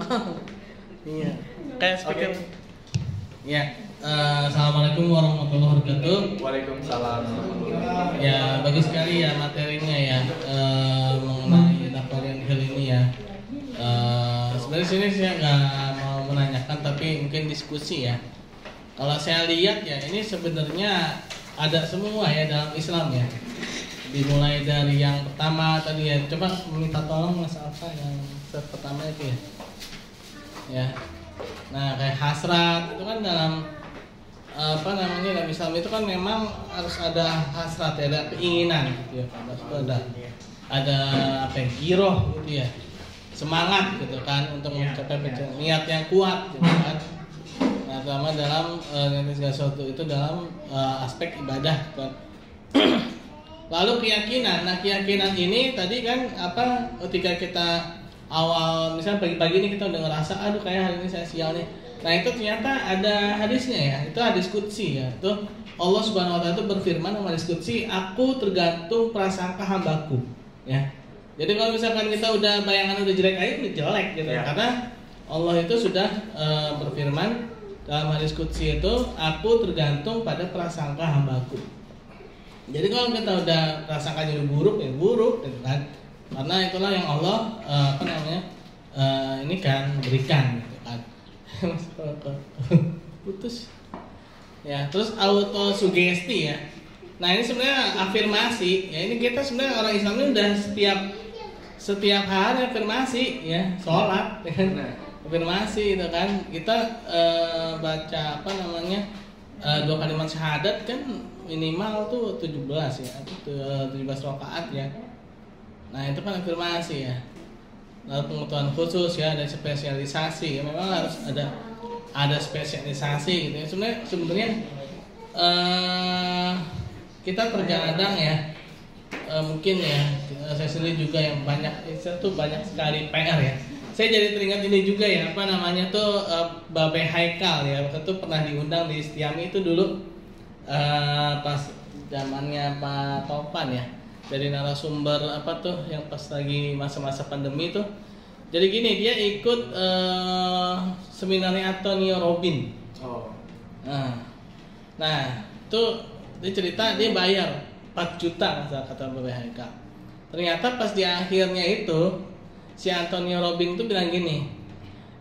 Iya. Kayak speaker. Ya. Assalamualaikum warahmatullahi wabarakatuh. Waalaikumsalam. Ya, bagus sekali ya materinya ya mengenai Napoleon Hill ini ya. Sebenarnya sini saya nggak mau menanyakan tapi mungkin diskusi ya. Kalau saya lihat ya ini sebenarnya ada semua ya dalam Islam ya. Dimulai dari yang pertama tadi ya. Coba minta tolong Mas Alfa yang pertama itu ya. Ya. Nah kayak hasrat itu kan dalam dalam Islam itu kan memang harus ada hasrat ya, ada keinginan gitu ya. Ada giroh gitu ya. semangat gitu kan untuk mencapai pencapaian, niat yang kuat gitu kan. Nah, terutama dalam segala sesuatu itu dalam aspek ibadah kan. Lalu keyakinan. Nah, keyakinan ini tadi kan apa, ketika kita awal misalnya pagi-pagi ini kita udah ngerasa aduh kayak hari ini saya sial nih. Nah, itu ternyata ada hadisnya ya. Itu hadis qudsi ya. Itu Allah Subhanahu wa taala itu berfirman dalam hadis qudsi, "Aku tergantung prasangka hambaku." Ya. Jadi kalau misalkan kita udah bayangan udah jelek aja udah jelek gitu. Ya. Karena Allah itu sudah berfirman dalam hadis qudsi itu, "Aku tergantung pada prasangka hambaku." Jadi kalau kita udah prasangkanya udah buruk ya buruk gitu kan. Karena itulah yang Allah ini kan berikan gitu kan. Putus. Ya, terus auto sugesti ya. Nah, ini sebenarnya afirmasi. Ya, ini kita sebenarnya orang Islam ini udah setiap hari afirmasi ya, sholat ya kan. Afirmasi itu kan. Kita baca apa namanya? 2 kalimat syahadat kan minimal tuh 17 ya, 17 rakaat ya. Nah, itu kan afirmasi ya. Lalu pengetahuan khusus ya, ada spesialisasi ya, memang harus ada spesialisasi gitu ya. Sebenarnya kita terkadang ya mungkin ya saya sendiri juga yang banyak sekali PR ya. Saya jadi teringat ini juga ya, apa namanya tuh Babe Haikal ya, waktu itu pernah diundang di Istiami itu dulu pas zamannya Pak Topan ya, dari narasumber apa tuh yang pas lagi masa-masa pandemi tuh. Jadi gini, dia ikut seminarnya Antonio Robin. Nah, tuh dia cerita dia bayar 4 juta kata Babe Haikal. Ternyata pas di akhirnya itu si Antonio Robin itu bilang gini,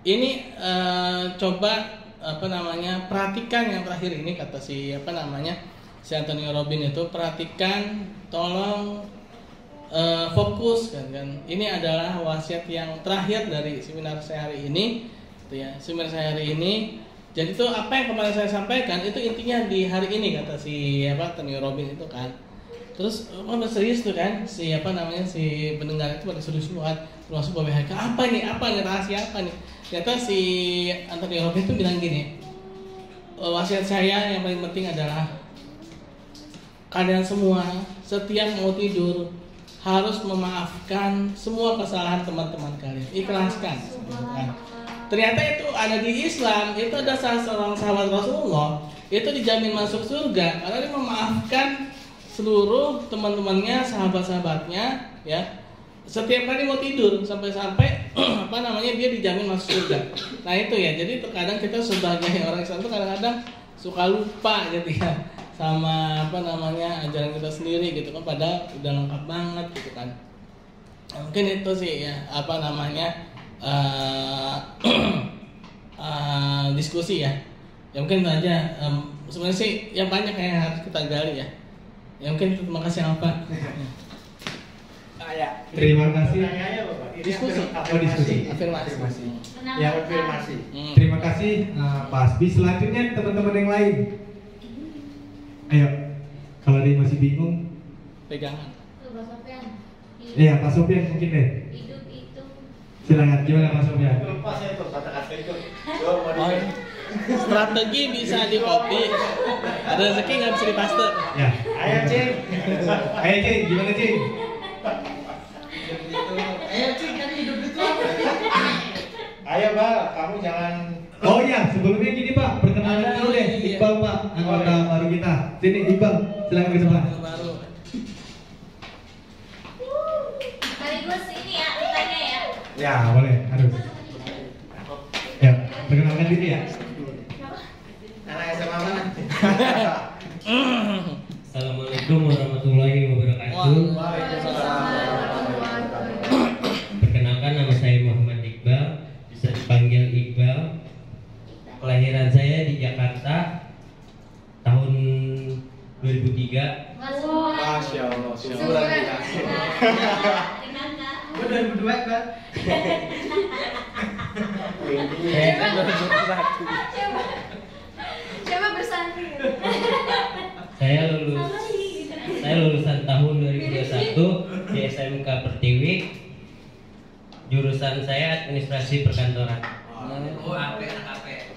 ini coba apa namanya perhatikan yang terakhir ini, kata si Antonio Robin itu, perhatikan, tolong fokus kan. Ini adalah wasiat yang terakhir dari seminar saya hari ini, gitu ya. Seminar saya hari ini. Jadi itu apa yang kemarin saya sampaikan itu intinya di hari ini, kata si Antonio Robin itu kan. Terus serius tuh kan si pendengar itu pada serius banget, termasuk Babe Haikal. Apa nih rahasia apa nih? Ternyata si Antonio Robin itu bilang gini, wasiat saya yang paling penting adalah kalian semua setiap mau tidur harus memaafkan semua kesalahan teman-teman kalian, ikhlaskan. Ternyata itu ada di Islam, itu ada salah seorang sahabat Rasulullah itu dijamin masuk surga karena dia memaafkan seluruh teman-temannya, sahabat-sahabatnya ya. Setiap kali mau tidur sampai-sampai dia dijamin masuk surga. Nah itu ya, jadi terkadang kita sebagai orang Islam itu kadang-kadang suka lupa gitu ya sama ajaran kita sendiri gitu kan, padahal udah lengkap banget gitu kan. Mungkin itu sih ya diskusi ya. Ya mungkin itu aja. Sebenarnya sih yang banyak yang harus kita gali ya. Ya mungkin itu, terima kasih Pak. Terima kasih. Diskusi. Afirmasi. Ya, afirmasi. Terima kasih Pak Asbi. Selanjutnya teman-teman yang lain. Ayo, kalau ada yang masih bingung, pegangan. Iya, Pak Sofian mungkin deh. Hidup itu. Silakan, gimana Pak Sofian? Lupa saya tuh kata-kata itu. Strategi bisa di copy, ada rezeki nggak bisa dipaste. Ya. Ayo Cing. Ayo Cing, gimana Cing? Ayo Cing, kan hidup itu apa? Ayo Pak, kamu jangan. Oh iya, sebelumnya gini Pak, perkenalan dulu deh. Iqbal Pak, anggota baru kita. Sini Iqbal, silakan ke depan. Baru. Sekaligus ini ya, ditanya ya. Ya, boleh, harus. Ya, perkenalkan diri ya. Anak SMA mana? Assalamualaikum warahmatullahi wabarakatuh. Perkenalkan, nama saya Muhammad Iqbal, bisa dipanggil Iqbal. Kelahiran saya di Jakarta tahun 2003. Masya Allah, Syukuran kita. Gue 2002 Pak. Coba bersanding. Saya lulusan tahun 2021 di SMK Pertiwi, jurusan jurusan saya administrasi perkantoran. Oh, AP.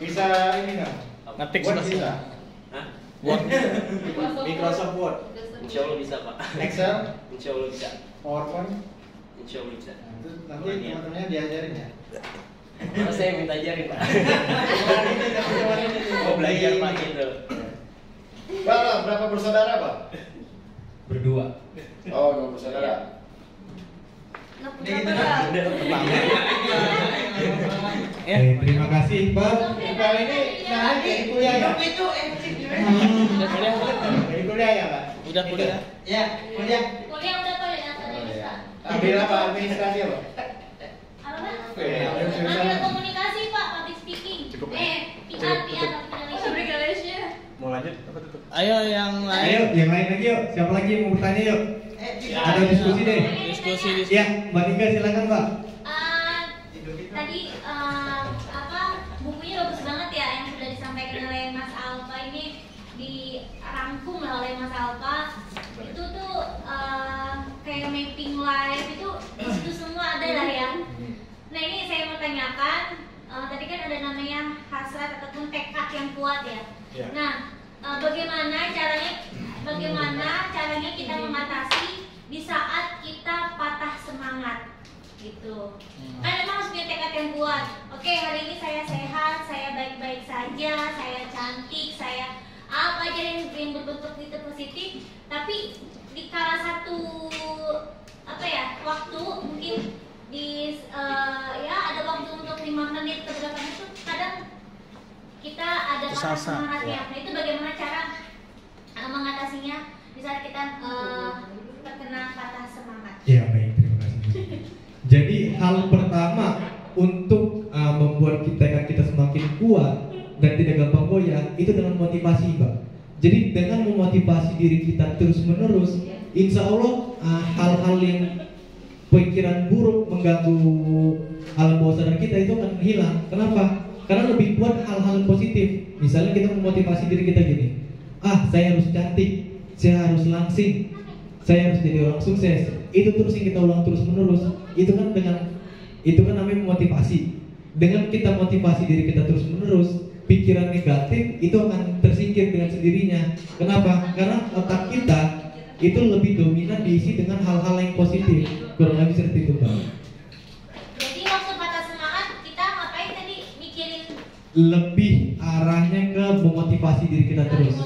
Bisa ini nggak? Ngetik Word sudah bisa? Hah? Word. Microsoft Word, Insya Allah bisa Pak. Excel, Insya Allah bisa. PowerPoint. Insya Allah bisa. Nah, itu nanti teman-temannya diajarin ya. Mana saya minta ajarin Pak. Oh, Belajar Pak gitu. Pak, berapa bersaudara Pak? Berdua. Oh, 2 bersaudara. Ya. Terima kasih Pak. Kali ini nah jadi kuliah ya? Udah kuliah. Jadi kuliah ya Pak? Udah kuliah. Ya, kuliah. Kuliah udah kok ya, Oh, ya. Ambil apa? Administrasi apa? Apa? Ambil Komunikasi Pak, public speaking. Cukup ya? Public relation. Mau lanjut apa tutup? Ayo yang lain. Ayo, yang lain lagi yuk. Siapa lagi yang mau bertanya yuk? Ada diskusi deh. Diskusi. Ya, Mbak Nika silakan Mbak. Tadi apa bukunya bagus banget ya yang sudah disampaikan oleh Mas Alfa ini, dirangkum lah oleh Mas Alfa. Itu tuh kayak mapping live itu di situ semua ada lah ya. Nah ini saya mau tanyakan, tadi kan ada namanya hasrat ataupun tekad yang kuat ya. Ya. Nah bagaimana caranya kita mengatasi di saat kita patah semangat gitu. Kan memang harus punya tekad yang kuat. Oke, hari ini saya sehat, saya baik-baik saja, saya cantik, saya apa aja yang berbentuk itu positif. Tapi di kala satu waktu mungkin ada waktu untuk 5 menit atau berapa menit itu kadang kita ada patah semangatnya. Nah itu bagaimana cara mengatasinya di saat kita terkena patah semangat? Ya baik, terima kasih. Jadi hal pertama untuk membuat kita semakin kuat dan tidak gampang goyah itu dengan motivasi, Pak. Jadi dengan memotivasi diri kita terus menerus, insya Allah hal-hal yang pikiran buruk mengganggu alam bawah sadar kita itu akan hilang. Kenapa? Karena lebih kuat hal-hal positif. Misalnya kita memotivasi diri kita gini, saya harus cantik, saya harus langsing, saya harus jadi orang sukses. Itu terus yang kita ulang terus menerus. Itu kan namanya memotivasi. Dengan kita motivasi diri kita terus menerus, pikiran negatif itu akan tersingkir dengan sendirinya. Kenapa? Karena otak kita itu lebih dominan diisi dengan hal-hal yang positif. Kurang lebih seperti itu, Pak. Jadi waktu patah semangat kita ngapain tadi? Mikirin Lebih arahnya ke memotivasi diri kita terus.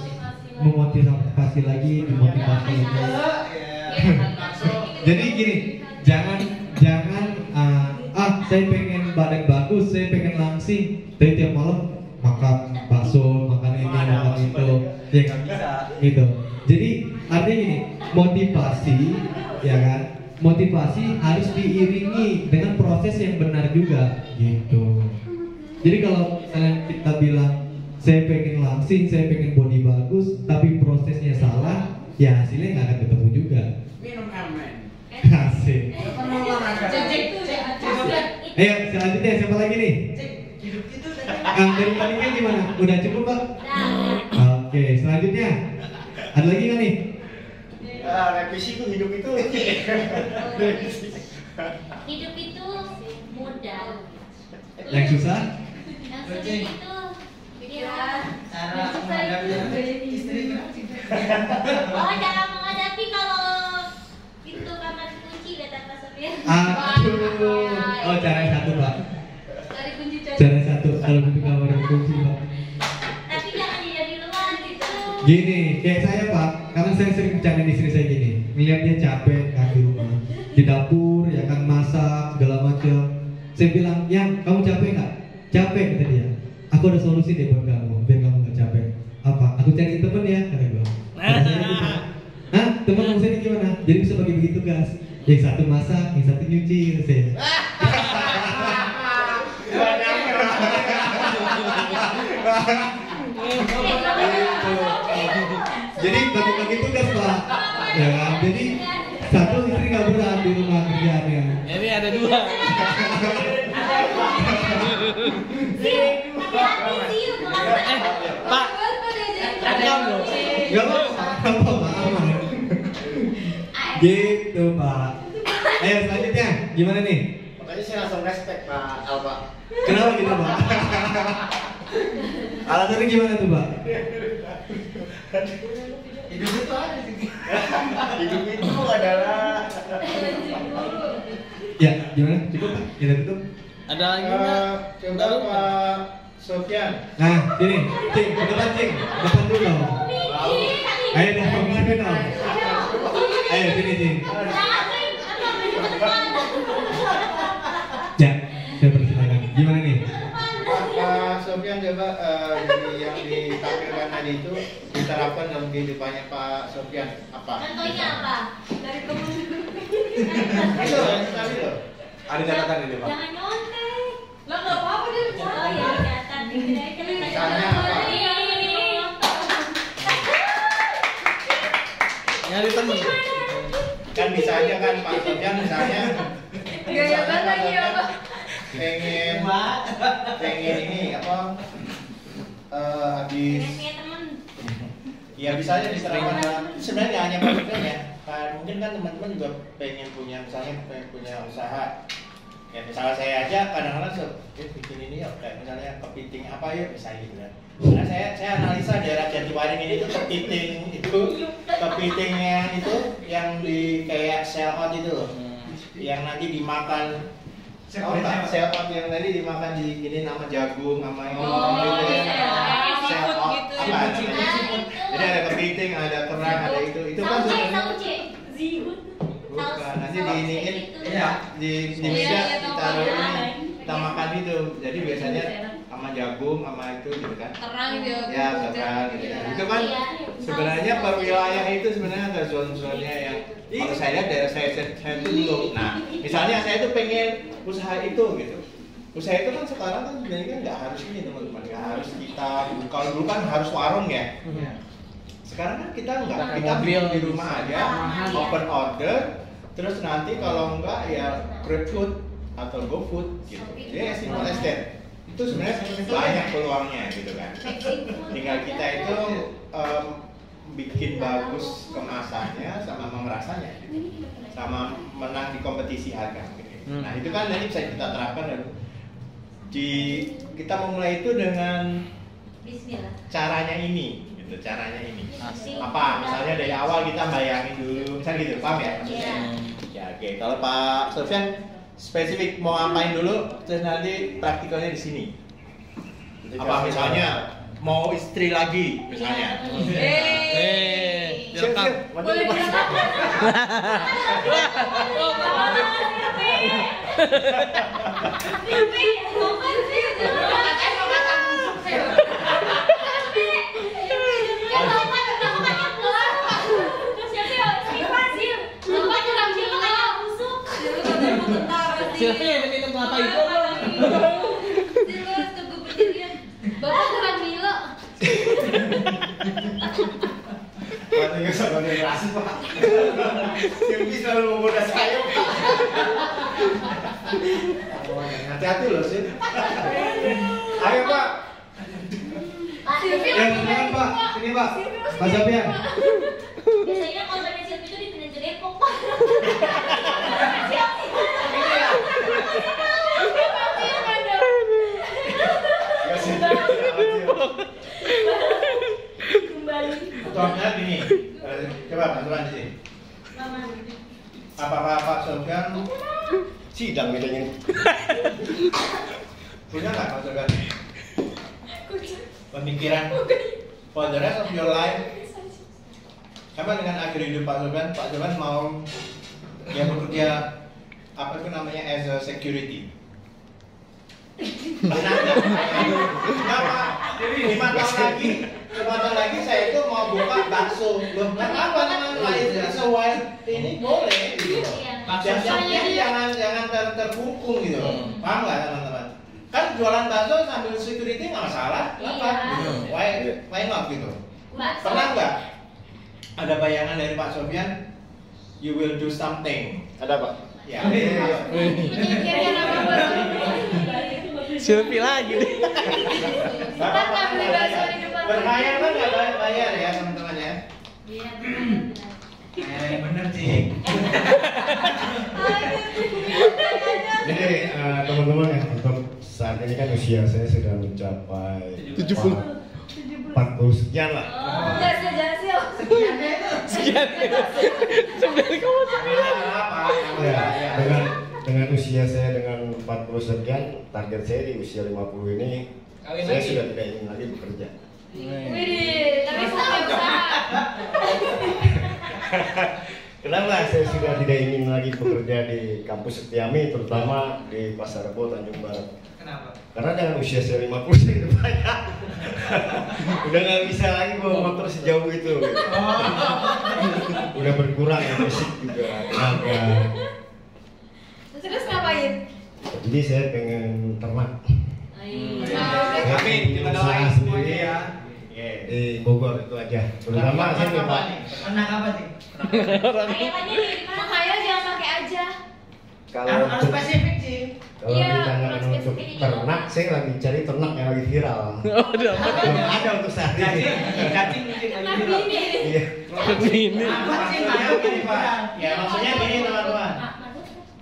Memotivasi lagi, dimotivasi lagi. Jadi gini, jangan saya pengen badan bagus, saya pengen langsing, tapi tiap malam makan bakso, makan ini, makan itu, ya nggak bisa, gitu. Jadi artinya gini, motivasi, ya kan? Motivasi harus diiringi dengan proses yang benar juga, gitu. Jadi kalau misalnya kita bilang saya pengen langsing, saya pengen body bagus, tapi prosesnya salah, ya hasilnya nggak akan ketemu juga. Minum ramen. Asik. Ayo selanjutnya siapa lagi nih? Dari tadi gimana? Udah cukup Pak? Oke, selanjutnya ada lagi nggak nih? Revisi itu hidup itu. hidup itu mudah. Yang susah? Yang sulit itu pikiran. Cara menghadapi istri. Oh, cara menghadapi kalau pintu kamar dikunci lihat apa Sofia? Aduh. Oh, cara yang satu Pak. Cari kunci Cara yang satu kalau pintu kamar dikunci Pak. Tapi jangan dari luar gitu. Gini, kayak saya Pak, karena saya sering bercanda istri saya gini, ngeliat dia capek kan di rumah, di dapur ya kan masak segala macam. Saya bilang, yang kamu capek nggak? Capek kata dia. Aku ada solusi deh buat kamu, biar kamu nggak capek. Apa? Aku cari temen ya, kata gue. Kata saya gitu. Hah? Temen kamu saya gimana? Jadi bisa bagi-bagi tugas. Yang satu masak, yang satu nyuci, saya. Jadi bagi-bagi tugas Pak, ya kan? Jadi satu istri nggak berat di rumah kerjaannya. Jadi ada 2. Pak, rekam loh. Gak apa-apa, aman. Gitu Pak. Ayo selanjutnya, gimana nih? Makanya saya saya langsung respect Pak Alfa. Kenapa gitu Pak? Alasannya gimana tuh Pak? Hidup itu ada sih. Hidup itu adalah. Ya, gimana? Cukup Pak? Kita tutup. Ada lagi nggak? Coba Pak Sofyan. Nah, sini, Cing, ke depan Cing, depan dulu. Ayo deh, depan dulu. Ayo sini Cing. Ya, saya persilakan. Gimana nih? Pak Sofyan coba dari yang ditampilkan tadi itu diterapkan dalam kehidupannya Pak Sofyan apa? Contohnya apa? Dari temen. Itu tadi loh. Ada catatan ini Pak. Jangan nyontek. Lah nggak apa-apa dia bercanda. Oh ya, catat. Misalnya apa? Nyari temen. Kan bisa aja kan Pak Sofyan misalnya. Gaya banget lagi ya Pak. pengen ini apa habis Punya temen. ya bisa aja diterapkan dalam sebenarnya nggak hanya Pak Sofyan ya. Mungkin kan teman-teman juga pengen punya misalnya pengen punya usaha ya misalnya saya aja kadang-kadang bikin ini ya kayak misalnya kepiting apa ya misalnya gitu kan. Karena saya analisa daerah Jatiwaring ini tuh kepitingnya itu yang di kayak sell out itu loh, yang nanti dimakan. Oh enggak, sell out yang tadi dimakan di ini nama jagung sama ini gitu ya. Sell out apa? Jadi ada kepiting, ada kerang, ada itu kan sebenarnya bukan nanti diiniin ya di meja ditaruh ini kita makan itu. Jadi biasanya sama jagung sama itu gitu kan. Terang gitu. Ya terang gitu kan. Itu kan sebenarnya per wilayah itu sebenarnya ada zona-zonanya yang kalau saya lihat daerah saya itu belum. Nah, misalnya saya tuh pengen usaha itu gitu. Usaha itu kan sekarang kan sebenarnya kan nggak harus ini teman-teman, nggak harus kita buka dulu kan harus warung ya. Sekarang kan kita nggak, kita bikin di rumah aja, open order, terus nanti kalau enggak ya GrabFood atau GoFood gitu. Jadi simple as that. Itu sebenarnya banyak peluangnya gitu kan. Tinggal kita itu bikin bagus kemasannya sama memerasanya gitu. Sama menang di kompetisi harga gitu. Nah itu kan nanti bisa kita terapkan dan kita memulai itu dengan caranya ini gitu, caranya ini apa misalnya dari awal kita bayangin dulu misalnya gitu, paham ya maksudnya? Ya oke. Kalau Pak Sofyan spesifik mau ngapain dulu terus nanti praktikalnya di sini apa misalnya mau istri lagi misalnya. Direkam. Boleh direkam. Silvi yang minum kelapa itu. Bapak kurang gila. Katanya sama generasi Pak. Silvi selalu menggoda saya Pak. Hati-hati loh Sil. Ayo Pak. Silvi Ya, silakan Pak. Sini Pak. Pak Sofyan. biasanya kalau tanya Silvi itu dipindah ke Depok Pak. Contohnya gini, coba Pak Sofyan di sini. Apakah Pak Sofyan sidang bedanya? Punya nggak Pak Sofyan pemikiran for the rest of your life sama dengan akhir hidup Pak Sofyan? Pak Sofyan mau dia bekerja apa itu namanya as a security. Kenapa? Jadi 5 tahun lagi saya itu mau buka bakso. Loh, kenapa namanya sesuai ini boleh gitu. Jangan terkungkung gitu. Paham nggak teman-teman? Kan jualan bakso sambil security nggak masalah. Kenapa? Gitu. Why not gitu? Pernah nggak ada bayangan dari Pak Sofyan? You will do something. Ada Pak? Ya. Menyingkirkan apa Pak? Silvi lagi deh. Berbayar kan nggak bayar ya teman-teman ya? Iya Bener sih. Jadi ini kan usia saya sudah mencapai 70. 40 sekian lah. Jasil. Sekian. Sebenarnya kamu Ya, dengan usia saya dengan 40 sekian, target saya di usia 50 ini saya sudah tidak ingin lagi bekerja. Widih, tapi sampai usaha. Kenapa saya sudah tidak ingin lagi bekerja di kampus Setiami, terutama di Pasar Rebo Tanjung Barat? Kenapa? Karena dengan usia saya 50 saya udah banyak. Udah nggak bisa lagi bawa motor sejauh itu. Gitu. Udah berkurang ya fisik juga, tenaga. Terus ngapain? Jadi saya pengen ternak. Amin, kita doain Usaha semuanya sendiri ya. di Bogor itu aja. Terutama saya minta Tenang apa sih? Kayaknya makanya jangan pakai aja. kalau Harus untuk spesifik sih. kalau Iya, ditanya harus untuk spesifik. ternak, saya lagi cari ternak yang lagi viral. Oh, udah apa? Belum ada untuk saat ini. Cacing mungkin lagi Kenapa viral. ini? Iya. Ini. Apa sih Maksudnya Pak? gini Pak, ya maksudnya gini teman-teman.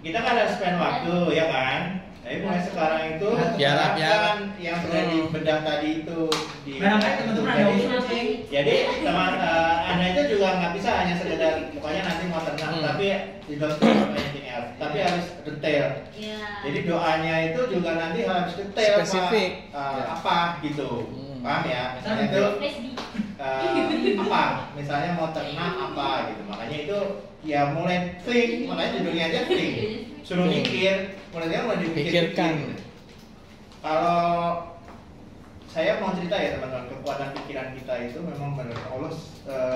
Kita kan harus spend waktu ya kan. Tapi mulai sekarang itu Biar. terapkan yang sudah dibedah tadi itu di. Barangkali teman-teman ada usul sih. Jadi teman Anda itu juga nggak bisa hanya sekedar pokoknya nanti mau ternak, tapi you don't do anything else. Tapi harus detail. Iya. Jadi doanya itu juga nanti harus detail Spesifik. Pak. Apa gitu. Paham ya? Misalnya itu apa? Misalnya mau ternak apa gitu. Makanya itu ya mulai think, makanya judulnya aja think. Suruh mikir, mulai Pikirkan. gitu. Kalau saya mau cerita ya teman-teman, kekuatan pikiran kita itu memang menurut Allah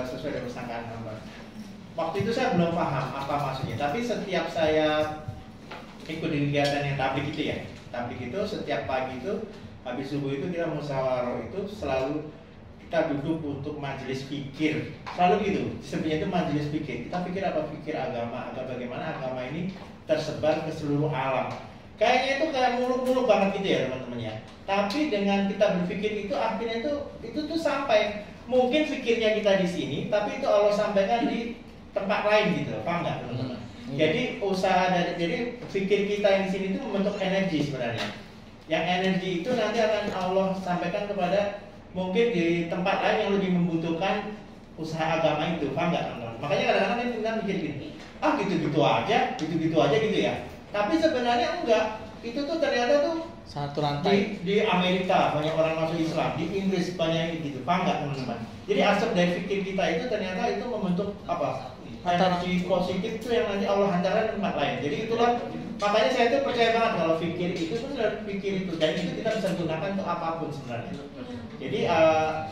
sesuai dengan sangkaan hamba. Waktu itu saya belum paham apa maksudnya, tapi setiap saya ikut di kegiatan yang tablik itu ya, tablik itu setiap pagi itu habis subuh itu kita musyawarah itu selalu kita duduk untuk majelis pikir, selalu gitu. Sebenarnya itu majelis pikir. Kita pikir apa? Pikir agama, bagaimana agama ini tersebar ke seluruh alam. Kayaknya itu kayak muluk-muluk banget gitu ya teman-teman ya. Tapi dengan kita berpikir itu akhirnya itu tuh sampai mungkin pikirnya kita di sini, tapi itu Allah sampaikan di tempat lain gitu, paham nggak teman-teman? Jadi usaha jadi pikir kita yang di sini itu membentuk energi sebenarnya. Yang energi itu nanti akan Allah sampaikan kepada mungkin di tempat lain yang lebih membutuhkan usaha agama itu, paham nggak teman-teman? Makanya kadang-kadang kita mikir gini, gitu-gitu aja gitu ya. Tapi sebenarnya enggak, itu tuh ternyata tuh Satu rantai. di Amerika banyak orang masuk Islam, di Inggris banyak gitu, paham nggak teman-teman? Jadi asap dari pikir kita itu ternyata itu membentuk apa? Energi positif itu yang nanti Allah hantarkan ke tempat lain. Jadi itulah makanya saya itu percaya banget kalau pikir itu benar, pikir itu dan itu kita bisa gunakan untuk apapun sebenarnya. Jadi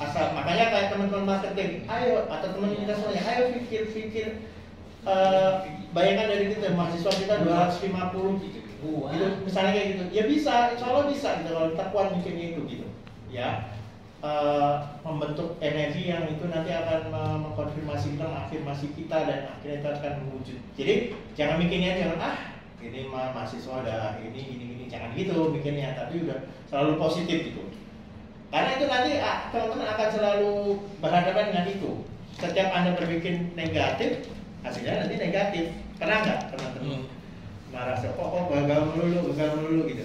asal makanya kayak teman-teman marketing, ayo atau teman kita semuanya, ayo pikir. Bayangkan dari kita mahasiswa kita 250 gitu, misalnya kayak gitu, ya bisa, insya Allah bisa gitu kalau kita kuat mikirnya itu gitu, ya. Membentuk energi yang itu nanti akan mengkonfirmasi kita, mengafirmasi kita dan akhirnya itu akan mewujud. Jadi jangan mikirnya ini mahasiswa ada ini jangan gitu mikirnya, tapi udah selalu positif gitu. Karena itu nanti teman-teman akan selalu berhadapan dengan itu. Setiap Anda berpikir negatif, hasilnya nanti negatif. Pernah nggak teman-teman marah kok gagal melulu gitu?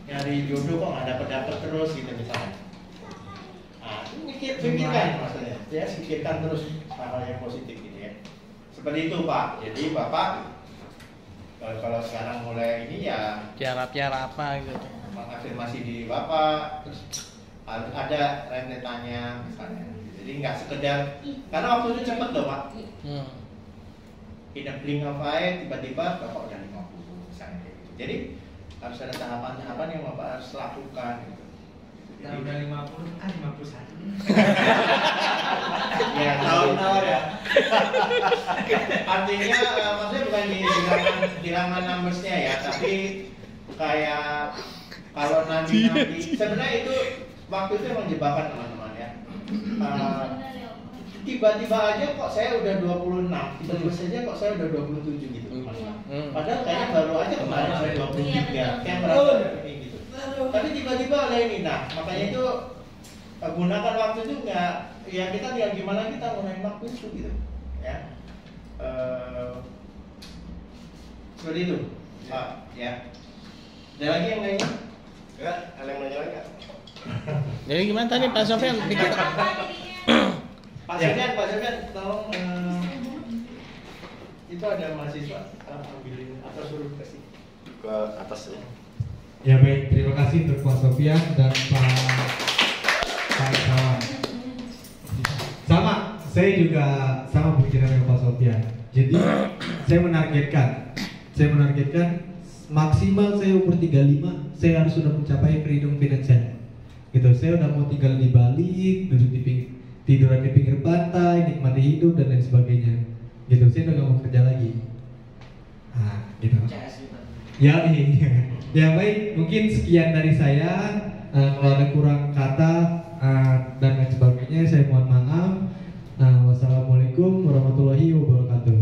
Nyari jodoh kok nggak dapet terus gitu misalnya. Pikirkan maksudnya, ya pikirkan terus hal yang positif gitu ya. Seperti itu Pak. Jadi Bapak kalau sekarang mulai ini ya Piara apa gitu. mengafirmasi diri Bapak, terus harus ada rentetannya misalnya. Jadi nggak sekedar karena waktu itu cepet loh Pak. In a blink of eye tiba-tiba Bapak udah 50 misalnya kayak gitu. Jadi harus ada tahapan-tahapan yang Bapak harus lakukan gitu. Kita udah 51. Ya tahun-tahun ya. Artinya maksudnya bukan hilangan numbersnya ya, tapi kayak kalau nanti sebenarnya itu waktu itu emang jebakan teman-teman ya. Tiba-tiba aja kok saya udah 26, tiba-tiba saja kok saya udah 27 gitu. Padahal kayaknya baru aja kemarin saya 23, kayak merasa kayak gitu. Tapi tiba-tiba ada ini, nah makanya itu gunakan waktu itu nggak, ya kita tinggal gimana kita gunain waktu itu gitu, ya. Seperti itu, Pak, ya. Ada lagi yang lainnya? Enggak, ada yang mau nyalain nggak? Jadi gimana tadi Pak Sofyan? Dikit. Pak Sofyan, tolong itu ada mahasiswa ambilin atau suruh kasih Ke atas ya. Ya baik, terima kasih untuk Pak Sofyan dan Pak Sawan. Sama, saya juga sama berpikiran dengan Pak Sofyan. Jadi saya menargetkan maksimal saya umur 35, saya harus sudah mencapai freedom finansial. Gitu, saya udah mau tinggal di Bali, duduk tiduran di pinggir pantai, nikmati hidup dan lain sebagainya. Gitu, saya udah gak mau kerja lagi. Nah, gitu. Ya, ya baik, mungkin sekian dari saya. Kalau ada kurang kata dan lain sebagainya, saya mohon maaf. Wassalamualaikum warahmatullahi wabarakatuh.